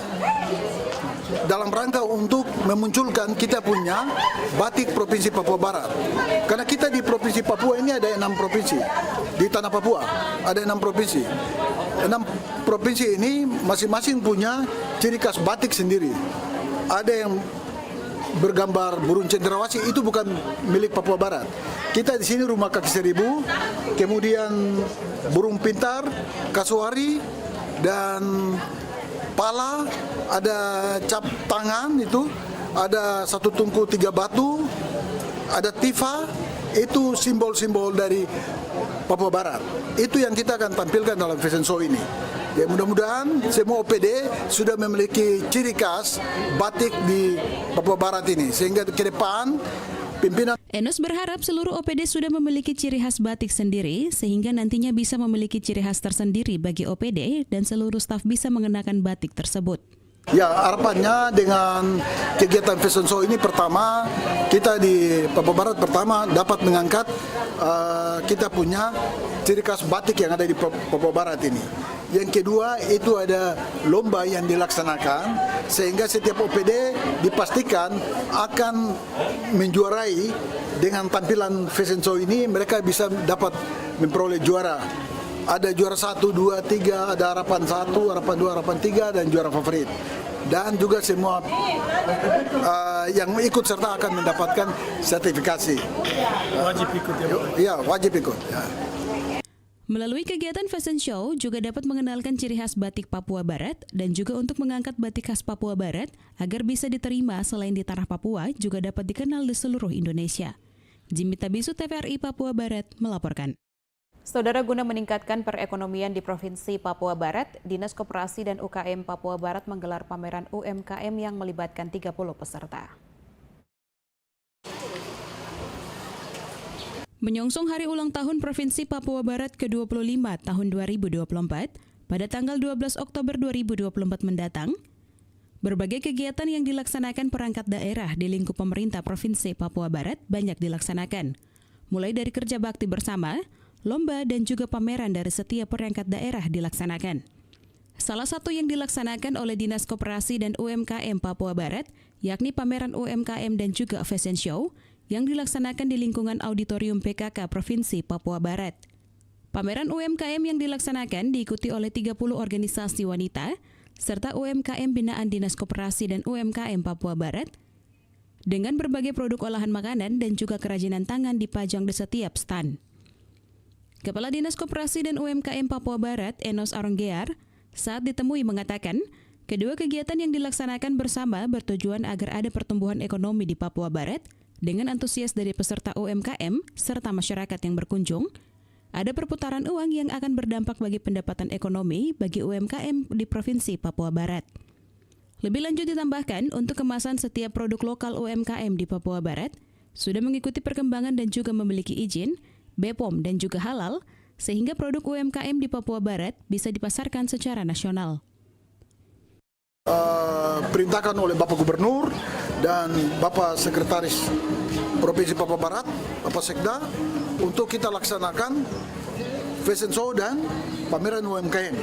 Dalam rangka untuk memunculkan kita punya batik Provinsi Papua Barat. Karena kita di Provinsi Papua ini ada 6 provinsi. Di tanah Papua ada 6 provinsi. 6 provinsi ini masing-masing punya ciri khas batik sendiri. Ada yang bergambar burung cendrawasih, itu bukan milik Papua Barat. Kita di sini rumah kaki seribu, kemudian burung pintar, kasuari, dan pala, ada cap tangan itu, ada satu tungku tiga batu, ada tifa, itu simbol-simbol dari Papua Barat. Itu yang kita akan tampilkan dalam fashion show ini. Ya, mudah-mudahan semua OPD sudah memiliki ciri khas batik di Papua Barat ini, sehingga ke depan pimpinan. Enos berharap seluruh OPD sudah memiliki ciri khas batik sendiri, sehingga nantinya bisa memiliki ciri khas tersendiri bagi OPD dan seluruh staf bisa mengenakan batik tersebut. Ya, harapannya dengan kegiatan fashion show ini, pertama kita di Papua Barat pertama dapat mengangkat kita punya ciri khas batik yang ada di Papua Barat ini. Yang kedua itu ada lomba yang dilaksanakan sehingga setiap OPD dipastikan akan menjuarai dengan tampilan fashion show ini, mereka bisa dapat memperoleh juara. Ada juara 1, 2, 3, ada harapan 1, harapan 2, harapan 3, dan juara favorit. Dan juga semua yang ikut serta akan mendapatkan sertifikasi. Wajib ikut ya? Iya, wajib ikut. Ya. Melalui kegiatan fashion show juga dapat mengenalkan ciri khas batik Papua Barat dan juga untuk mengangkat batik khas Papua Barat agar bisa diterima selain di tanah Papua juga dapat dikenal di seluruh Indonesia. Jimmy Tabisu, TVRI Papua Barat melaporkan. Saudara, guna meningkatkan perekonomian di Provinsi Papua Barat, Dinas Koperasi dan UKM Papua Barat menggelar pameran UMKM yang melibatkan 30 peserta. Menyongsong hari ulang tahun Provinsi Papua Barat ke-25 tahun 2024, pada tanggal 12 Oktober 2024 mendatang, berbagai kegiatan yang dilaksanakan perangkat daerah di lingkup pemerintah Provinsi Papua Barat banyak dilaksanakan, mulai dari kerja bakti bersama, lomba, dan juga pameran dari setiap perangkat daerah dilaksanakan. Salah satu yang dilaksanakan oleh Dinas Koperasi dan UMKM Papua Barat, yakni pameran UMKM dan juga fashion show, yang dilaksanakan di lingkungan Auditorium PKK Provinsi Papua Barat. Pameran UMKM yang dilaksanakan diikuti oleh 30 organisasi wanita, serta UMKM binaan Dinas Koperasi dan UMKM Papua Barat, dengan berbagai produk olahan makanan dan juga kerajinan tangan dipajang di setiap stand. Kepala Dinas Koperasi dan UMKM Papua Barat, Enos Aronggear, saat ditemui mengatakan, kedua kegiatan yang dilaksanakan bersama bertujuan agar ada pertumbuhan ekonomi di Papua Barat, dengan antusias dari peserta UMKM serta masyarakat yang berkunjung, ada perputaran uang yang akan berdampak bagi pendapatan ekonomi bagi UMKM di Provinsi Papua Barat. Lebih lanjut ditambahkan, untuk kemasan setiap produk lokal UMKM di Papua Barat sudah mengikuti perkembangan dan juga memiliki izin, BPOM dan juga halal, sehingga produk UMKM di Papua Barat bisa dipasarkan secara nasional. Perintahkan oleh Bapak Gubernur dan Bapak Sekretaris Provinsi Papua Barat, Bapak Sekda, untuk kita laksanakan fashion show dan pameran UMKM.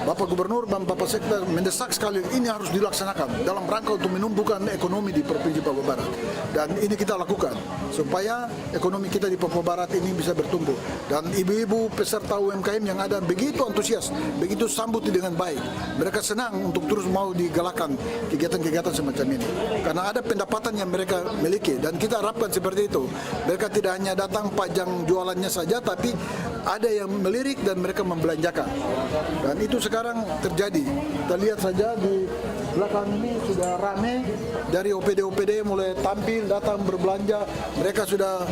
Bapak Gubernur dan Bapak Sekda mendesak sekali ini harus dilaksanakan dalam rangka untuk menumbuhkan ekonomi di Provinsi Papua Barat. Dan ini kita lakukan supaya ekonomi kita di Papua Barat ini bisa bertumbuh. Dan ibu-ibu peserta UMKM yang ada begitu antusias, begitu sambut dengan baik. Mereka senang untuk terus mau digalakan kegiatan-kegiatan semacam ini. Karena ada pendapatan yang mereka miliki dan kita harapkan seperti itu. Mereka tidak hanya datang pajang jualannya saja, tapi ada yang melirik dan mereka membelanjakan. Dan itu sekarang terjadi. Kita lihat saja di belakang ini sudah ramai, dari OPD-OPD mulai tampil, datang berbelanja. Mereka sudah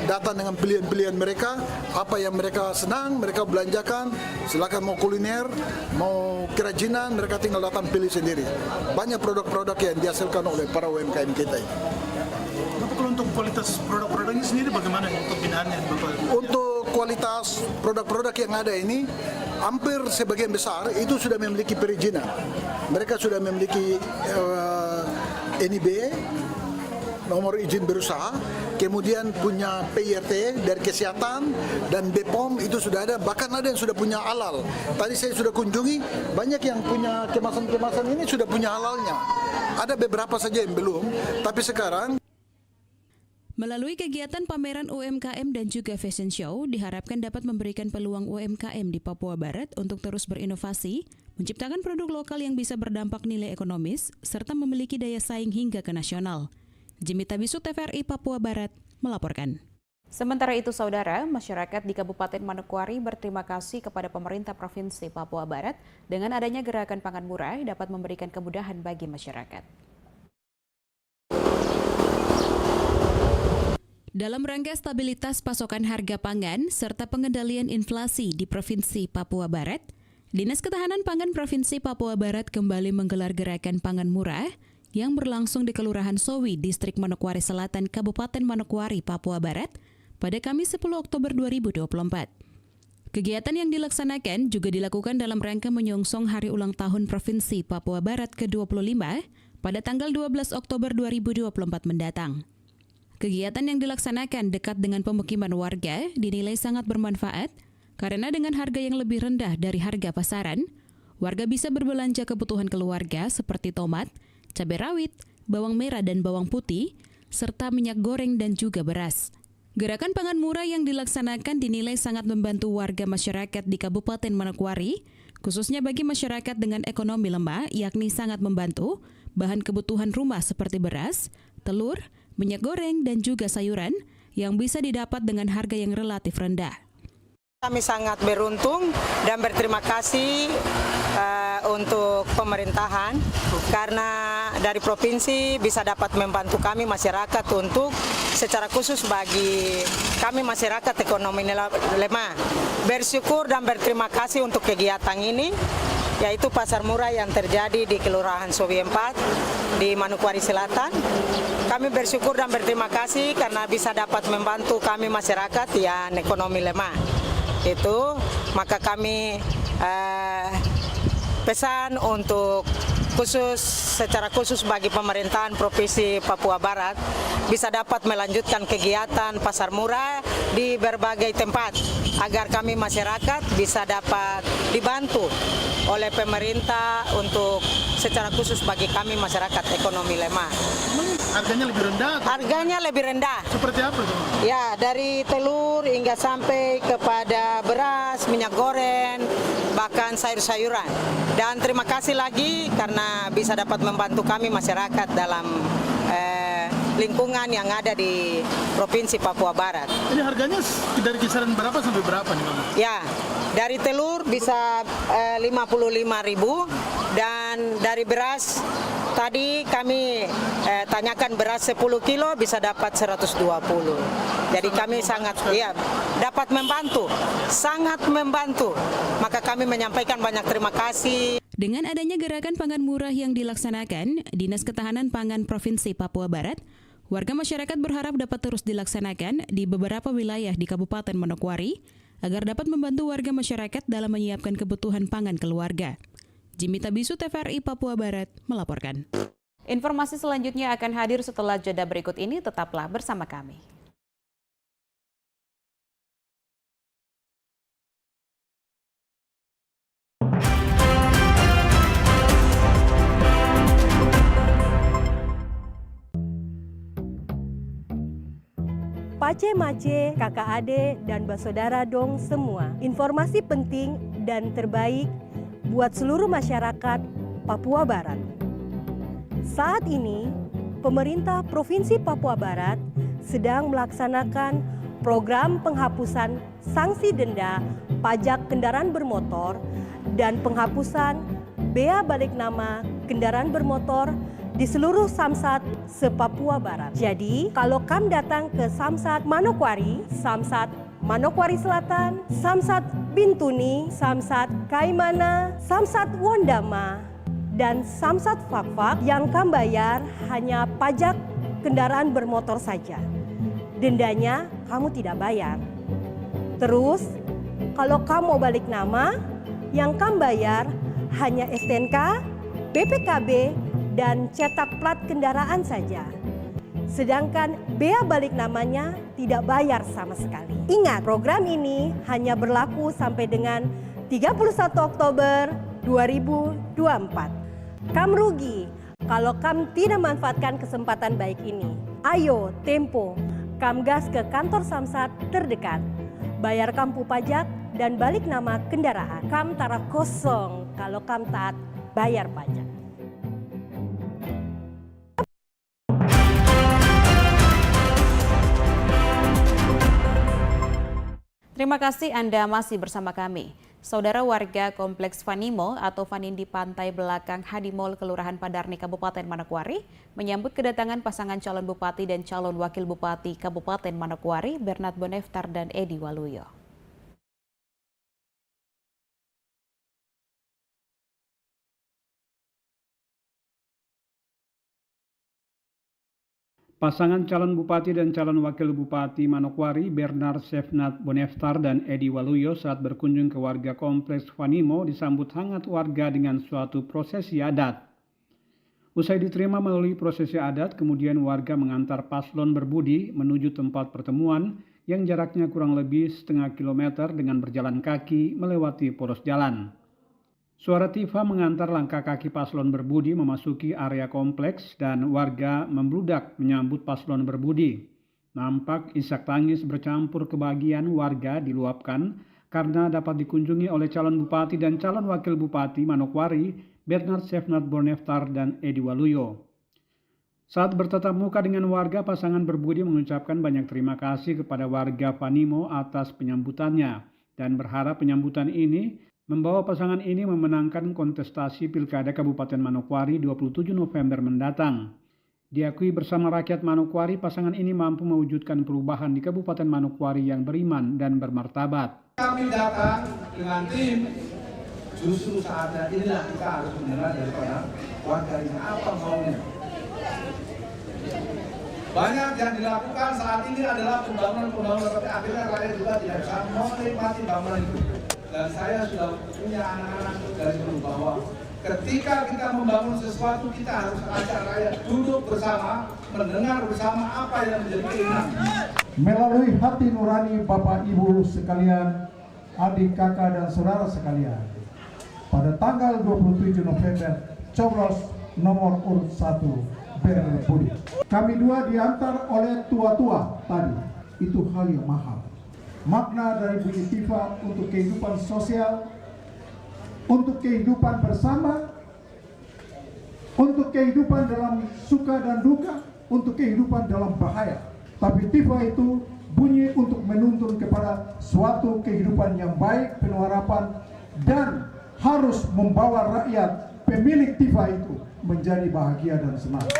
datang dengan pilihan-pilihan mereka, apa yang mereka senang, mereka belanjakan. Silakan mau kuliner, mau kerajinan, mereka tinggal datang pilih sendiri. Banyak produk-produk yang dihasilkan oleh para UMKM kita ini. Kalau untuk kualitas produk-produknya sendiri bagaimana untuk binaannya? Untuk kualitas produk-produk yang ada ini, hampir sebagian besar itu sudah memiliki perizinan. Mereka sudah memiliki NIB, nomor izin berusaha, kemudian punya PIRT dari kesehatan dan BPOM itu sudah ada, bahkan ada yang sudah punya halal. Tadi saya sudah kunjungi, banyak yang punya kemasan-kemasan ini sudah punya halalnya. Ada beberapa saja yang belum, tapi sekarang Melalui kegiatan pameran UMKM dan juga fashion show, diharapkan dapat memberikan peluang UMKM di Papua Barat untuk terus berinovasi, menciptakan produk lokal yang bisa berdampak nilai ekonomis, serta memiliki daya saing hingga ke nasional. Jimmy Tabisu, TVRI Papua Barat, melaporkan. Sementara itu, saudara, masyarakat di Kabupaten Manokwari berterima kasih kepada pemerintah Provinsi Papua Barat dengan adanya gerakan pangan murah dapat memberikan kemudahan bagi masyarakat. Dalam rangka stabilitas pasokan harga pangan serta pengendalian inflasi di Provinsi Papua Barat, Dinas Ketahanan Pangan Provinsi Papua Barat kembali menggelar gerakan pangan murah yang berlangsung di Kelurahan Sowi, Distrik Manokwari Selatan, Kabupaten Manokwari, Papua Barat pada Kamis 10 Oktober 2024. Kegiatan yang dilaksanakan juga dilakukan dalam rangka menyongsong Hari Ulang Tahun Provinsi Papua Barat ke-25 pada tanggal 12 Oktober 2024 mendatang. Kegiatan yang dilaksanakan dekat dengan pemukiman warga dinilai sangat bermanfaat karena dengan harga yang lebih rendah dari harga pasaran, warga bisa berbelanja kebutuhan keluarga seperti tomat, cabai rawit, bawang merah dan bawang putih, serta minyak goreng dan juga beras. Gerakan pangan murah yang dilaksanakan dinilai sangat membantu warga masyarakat di Kabupaten Manokwari, khususnya bagi masyarakat dengan ekonomi lemah, yakni sangat membantu bahan kebutuhan rumah seperti beras, telur, minyak goreng, dan juga sayuran yang bisa didapat dengan harga yang relatif rendah. Kami sangat beruntung dan berterima kasih untuk pemerintahan karena dari provinsi bisa dapat membantu kami masyarakat untuk secara khusus bagi kami masyarakat ekonomi lemah. Bersyukur dan berterima kasih untuk kegiatan ini, yaitu pasar murah yang terjadi di Kelurahan Sowi 4 di Manokwari Selatan. Kami bersyukur dan berterima kasih karena bisa dapat membantu kami masyarakat yang ekonomi lemah. Itu maka kami pesan untuk secara khusus bagi pemerintahan Provinsi Papua Barat bisa dapat melanjutkan kegiatan pasar murah di berbagai tempat agar kami masyarakat bisa dapat dibantu oleh pemerintah untuk secara khusus bagi kami masyarakat ekonomi lemah. Harganya lebih rendah? Harganya lebih rendah. Seperti apa itu? Ya, dari telur hingga sampai kepada beras, minyak goreng, bahkan sayur-sayuran. Dan terima kasih lagi karena bisa dapat membantu kami masyarakat dalam lingkungan yang ada di Provinsi Papua Barat. Ini harganya dari kisaran berapa sampai berapa nih, Mama? Ya, dari telur bisa 55.000 dan dari beras tadi kami tanyakan beras 10 kilo bisa dapat 120. Jadi kami sangat dapat membantu, sangat membantu. Maka kami menyampaikan banyak terima kasih. Dengan adanya gerakan pangan murah yang dilaksanakan, Dinas Ketahanan Pangan Provinsi Papua Barat, warga masyarakat berharap dapat terus dilaksanakan di beberapa wilayah di Kabupaten Manokwari agar dapat membantu warga masyarakat dalam menyiapkan kebutuhan pangan keluarga. Jimmy Tabisu, TVRI Papua Barat, melaporkan. Informasi selanjutnya akan hadir setelah jeda berikut ini, tetaplah bersama kami. Pace-mace, kakak ade, dan basodara dong semua. Informasi penting dan terbaik buat seluruh masyarakat Papua Barat. Saat ini, pemerintah Provinsi Papua Barat sedang melaksanakan program penghapusan sanksi denda pajak kendaraan bermotor dan penghapusan bea balik nama kendaraan bermotor di seluruh Samsat se-Papua Barat. Jadi, kalau kamu datang ke Samsat Manokwari, Samsat Manokwari Selatan, Samsat Bintuni, Samsat Kaimana, Samsat Wondama, dan Samsat Fakfak, yang kamu bayar hanya pajak kendaraan bermotor saja. Dendanya kamu tidak bayar. Terus, kalau kamu mau balik nama, yang kamu bayar hanya STNK, BPKB, dan cetak plat kendaraan saja. Sedangkan bea balik namanya tidak bayar sama sekali. Ingat, program ini hanya berlaku sampai dengan 31 Oktober 2024. Kamu rugi kalau kamu tidak manfaatkan kesempatan baik ini. Ayo, tempo, kamu gas ke kantor Samsat terdekat. Bayar kampu pajak dan balik nama kendaraan. Kamu taruh kosong kalau kamu taat bayar pajak. Terima kasih Anda masih bersama kami. Saudara, warga Kompleks Vanimo atau Vanin di pantai belakang Hadimol, Kelurahan Padarni, Kabupaten Manokwari, menyambut kedatangan pasangan calon bupati dan calon wakil bupati Kabupaten Manokwari, Bernard Boneftar dan Edi Waluyo. Pasangan calon bupati dan calon wakil bupati Manokwari, Bernard Sevnat Boneftar dan Edi Waluyo saat berkunjung ke warga Kompleks Vanimo disambut hangat warga dengan suatu prosesi adat. Usai diterima melalui prosesi adat, kemudian warga mengantar paslon berbudi menuju tempat pertemuan yang jaraknya kurang lebih setengah kilometer dengan berjalan kaki melewati poros jalan. Suara tifa mengantar langkah kaki paslon berbudi memasuki area kompleks dan warga membludak menyambut paslon berbudi. Nampak isak tangis bercampur kebahagiaan warga diluapkan karena dapat dikunjungi oleh calon bupati dan calon wakil bupati Manokwari, Bernard Sevnat Boneftar dan Edi Waluyo. Saat bertatap muka dengan warga, pasangan berbudi mengucapkan banyak terima kasih kepada warga Vanimo atas penyambutannya dan berharap penyambutan ini membawa pasangan ini memenangkan kontestasi Pilkada Kabupaten Manokwari 27 November mendatang. Diakui bersama rakyat Manokwari, pasangan ini mampu mewujudkan perubahan di Kabupaten Manokwari yang beriman dan bermartabat. Kami datang dengan tim, justru saatnya inilah kita harus mendengar daripada warga ini apa maunya. Banyak yang dilakukan saat ini adalah pembangunan, tapi akhirnya rakyat juga tidak bisa menikmati bangunan itu. Dan saya sudah punya anak-anak dari dulu bahwa ketika kita membangun sesuatu, kita harus ajak rakyat duduk bersama, mendengar bersama apa yang menjadi keinginan. Melalui hati nurani Bapak Ibu sekalian, adik kakak dan saudara sekalian, pada tanggal 27 November, coblos nomor urut 1 berbudi. Kami dua diantar oleh tua-tua tadi, itu hal yang mahal. Makna dari bunyi tifa untuk kehidupan sosial, untuk kehidupan bersama, untuk kehidupan dalam suka dan duka, untuk kehidupan dalam bahaya. Tapi tifa itu bunyi untuk menuntun kepada suatu kehidupan yang baik, penuh harapan, dan harus membawa rakyat pemilik tifa itu menjadi bahagia dan senang.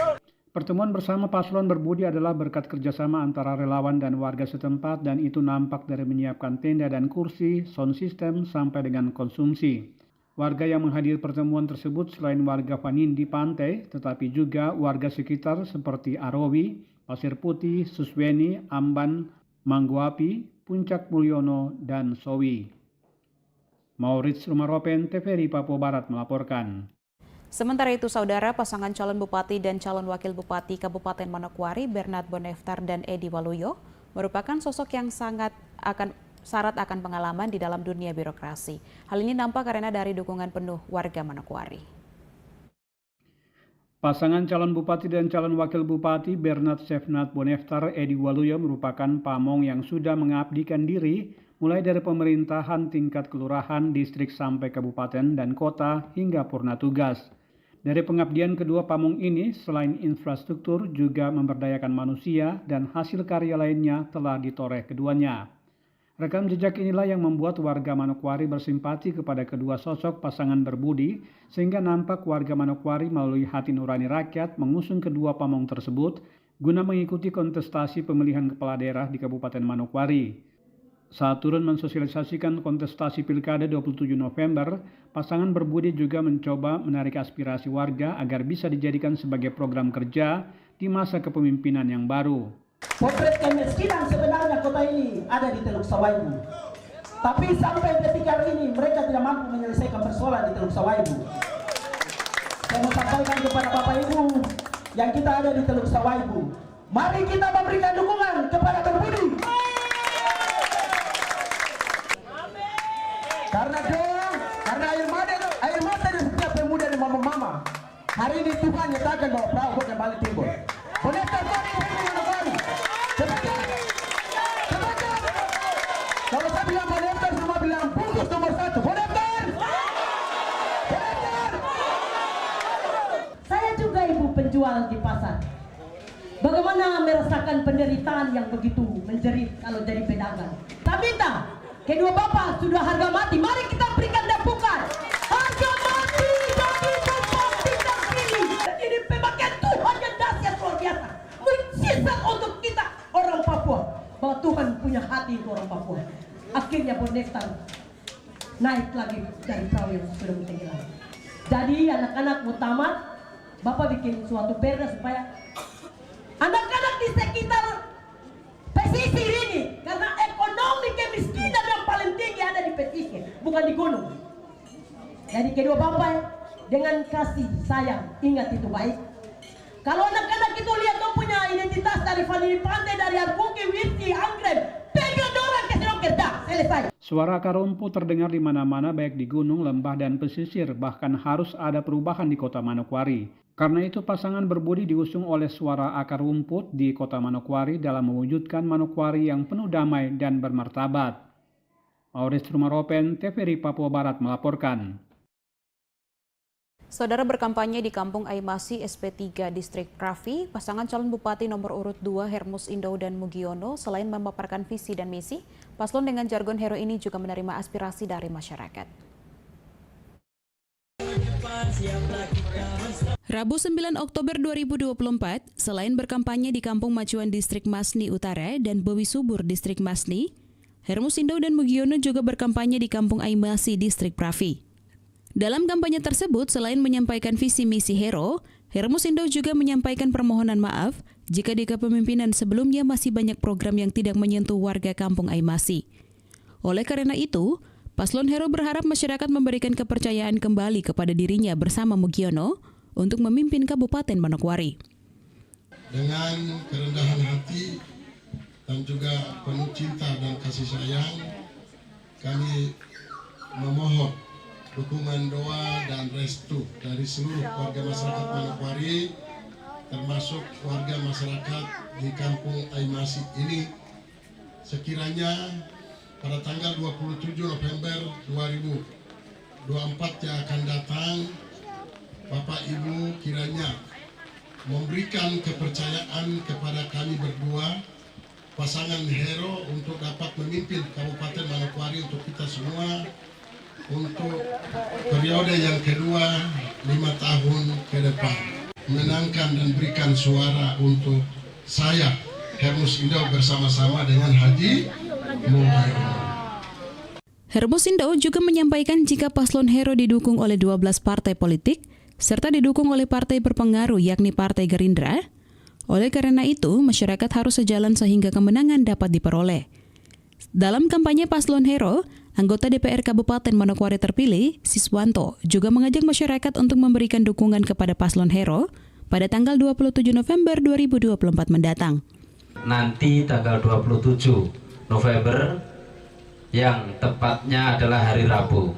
Pertemuan bersama paslon berbudi adalah berkat kerjasama antara relawan dan warga setempat dan itu nampak dari menyiapkan tenda dan kursi, sound system, sampai dengan konsumsi. Warga yang menghadiri pertemuan tersebut selain warga Vanin di pantai, tetapi juga warga sekitar seperti Arawi, Pasir Putih, Susweni, Amban, Mangguapi, Puncak Mulyono, dan Sowi. Maurits Rumaropen, TVRI Papua Barat melaporkan. Sementara itu, saudara, pasangan calon bupati dan calon wakil bupati Kabupaten Manokwari, Bernard Boneftar dan Edi Waluyo, merupakan sosok yang syarat akan pengalaman di dalam dunia birokrasi. Hal ini nampak karena dari dukungan penuh warga Manokwari. Pasangan calon bupati dan calon wakil bupati Bernard Sefnat Boneftar, Edi Waluyo merupakan pamong yang sudah mengabdikan diri mulai dari pemerintahan tingkat kelurahan, distrik sampai kabupaten dan kota hingga purna tugas. Dari pengabdian kedua pamong ini, selain infrastruktur juga memberdayakan manusia dan hasil karya lainnya telah ditoreh keduanya. Rekam jejak inilah yang membuat warga Manokwari bersimpati kepada kedua sosok pasangan berbudi, sehingga nampak warga Manokwari melalui hati nurani rakyat mengusung kedua pamong tersebut guna mengikuti kontestasi pemilihan kepala daerah di Kabupaten Manokwari. Saat turun mensosialisasikan kontestasi Pilkada 27 November, pasangan berbudi juga mencoba menarik aspirasi warga agar bisa dijadikan sebagai program kerja di masa kepemimpinan yang baru. Potret kemiskinan sebenarnya kota ini ada di Teluk Sawaibu. Tapi sampai detik ini mereka tidak mampu menyelesaikan persoalan di Teluk Sawaibu. Saya mau sampaikan kepada Bapak Ibu yang kita ada di Teluk Sawaibu, mari kita memberikan dukungan kepada berbudi. Karena air mata dari setiap pemuda dan mama-mama. Hari ini Tuhan nyatakan bahwa perahu kembali timbul. Boneftar tadi kalau saya bilang Boneftar, semua bilang bungkus nomor 1. Boneftar! Saya juga ibu penjual di pasar. Bagaimana merasakan penderitaan yang begitu menjerit kalau jadi pedagang. Tapi tak, kedua bapak sudah harga mati. Mari kita berikan dapukan. Harga mati bagi bupati terpilih. Ini pemakaian Tuhan yang dahsyat luar biasa. Mujizat untuk kita orang Papua. Bahwa Tuhan punya hati untuk orang Papua. Akhirnya Boneftar naik lagi dari perahu yang sudah tenggelam. Jadi anak-anak mau tamat, Bapak bikin suatu perda supaya anak-anak di sekitar pesisir ini, karena ekonomi kemiskinan yang paling tinggi ada di pesisir, bukan di gunung. Jadi kedua Bapak dengan kasih sayang, ingat itu baik. Kalau anak-anak itu lihat dong punya identitas dari Vanili Pantai, dari Arbuki, Whisky, Anggrek, pegang dorang ke Seloker, dah, selesai. Suara akar rumput terdengar di mana-mana baik di gunung, lembah, dan pesisir, bahkan harus ada perubahan di kota Manokwari. Karena itu pasangan berbudi diusung oleh suara akar rumput di kota Manokwari dalam mewujudkan Manokwari yang penuh damai dan bermartabat. Maurits Rumaropen, TVRI Papua Barat melaporkan. Saudara, berkampanye di Kampung Aimasi SP3 Distrik Pravi, pasangan calon bupati nomor urut 2 Hermus Indo dan Mugiono selain memaparkan visi dan misi, paslon dengan jargon hero ini juga menerima aspirasi dari masyarakat. Rabu 9 Oktober 2024, selain berkampanye di Kampung Macuan Distrik Masni Utara dan Bowi Subur Distrik Masni, Hermus Indo dan Mugiono juga berkampanye di Kampung Aimasi Distrik Pravi. Dalam kampanye tersebut, selain menyampaikan visi misi hero, Hermus Indo juga menyampaikan permohonan maaf jika di kepemimpinan sebelumnya masih banyak program yang tidak menyentuh warga Kampung Aimasi. Oleh karena itu, paslon hero berharap masyarakat memberikan kepercayaan kembali kepada dirinya bersama Mugiono untuk memimpin Kabupaten Manokwari. Dengan kerendahan hati dan juga penuh cinta dan kasih sayang, kami memohon dukungan doa dan restu dari seluruh warga masyarakat Manokwari, termasuk warga masyarakat di Kampung Aimasi ini, sekiranya pada tanggal 27 November 2024 yang akan datang, Bapak Ibu kiranya memberikan kepercayaan kepada kami berdua, pasangan hero, untuk dapat memimpin Kabupaten Manokwari untuk kita semua untuk periode yang kedua 5 tahun ke depan. Menangkan dan berikan suara untuk saya, Hermus Indo, bersama-sama dengan Haji Mugiono. Hermus Indo juga menyampaikan jika paslon hero didukung oleh 12 partai politik, serta didukung oleh partai berpengaruh yakni Partai Gerindra. Oleh karena itu, masyarakat harus sejalan sehingga kemenangan dapat diperoleh. Dalam kampanye Paslon Hero, anggota DPR Kabupaten Manokwari terpilih, Siswanto, juga mengajak masyarakat untuk memberikan dukungan kepada Paslon Hero pada tanggal 27 November 2024 mendatang. Nanti tanggal 27 November yang tepatnya adalah hari Rabu.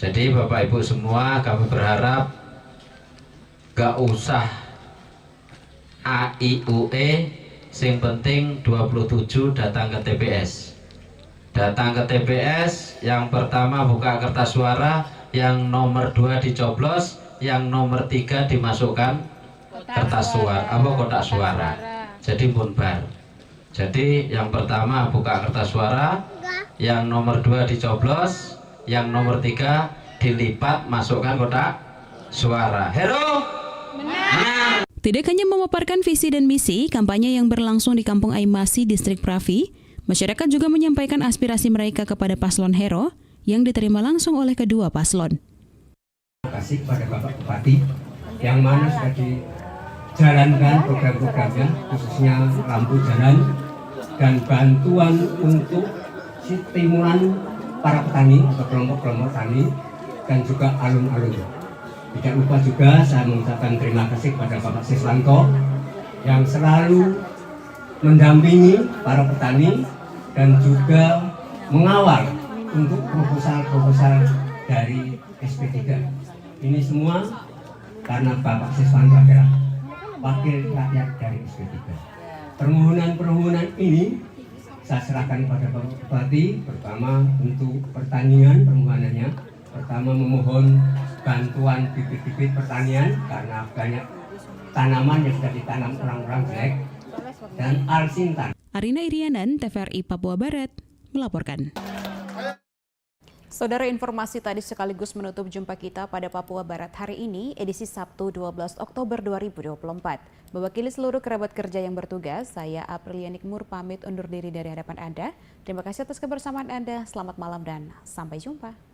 Jadi Bapak Ibu semua, kami berharap gak usah AIUE, sing penting 27 datang ke TPS. Datang ke TPS, yang pertama buka kertas suara, yang nomor 2 dicoblos, yang nomor 3 dimasukkan kertas suara, kotak suara. Jadi punbar. Jadi yang pertama buka kertas suara, yang nomor 2 dicoblos, yang nomor 3 dilipat masukkan kotak suara. Hero menang. Tidak hanya memaparkan visi dan misi kampanye yang berlangsung di Kampung Aimasi, Distrik Pravi, masyarakat juga menyampaikan aspirasi mereka kepada Paslon Hero yang diterima langsung oleh kedua paslon. Terima kasih kepada Bapak Bupati yang mana sudah dijalankan program-programnya, khususnya lampu jalan dan bantuan untuk stimulan para petani atau kelompok-kelompok tani dan juga alun-alun. Tidak lupa juga saya mengucapkan terima kasih kepada Bapak Siswanto yang selalu mendampingi para petani dan juga mengawal untuk proposal-proposal dari SP3. Ini semua karena Bapak Siswanto adalah wakil rakyat dari SP3. Permohonan-permohonan ini saya serahkan kepada Bapak Bupati, pertama untuk pertanian permohonannya. Pertama memohon bantuan bibit-bibit pertanian karena banyak tanaman yang sudah ditanam orang-orang jelek, dan alsintan. Arina Irianan, TVRI Papua Barat, melaporkan. Saudara, informasi tadi sekaligus menutup jumpa kita pada Papua Barat hari ini, edisi Sabtu 12 Oktober 2024. Mewakili seluruh kerabat kerja yang bertugas, saya Aprilianik Mur pamit undur diri dari hadapan Anda. Terima kasih atas kebersamaan Anda, selamat malam dan sampai jumpa.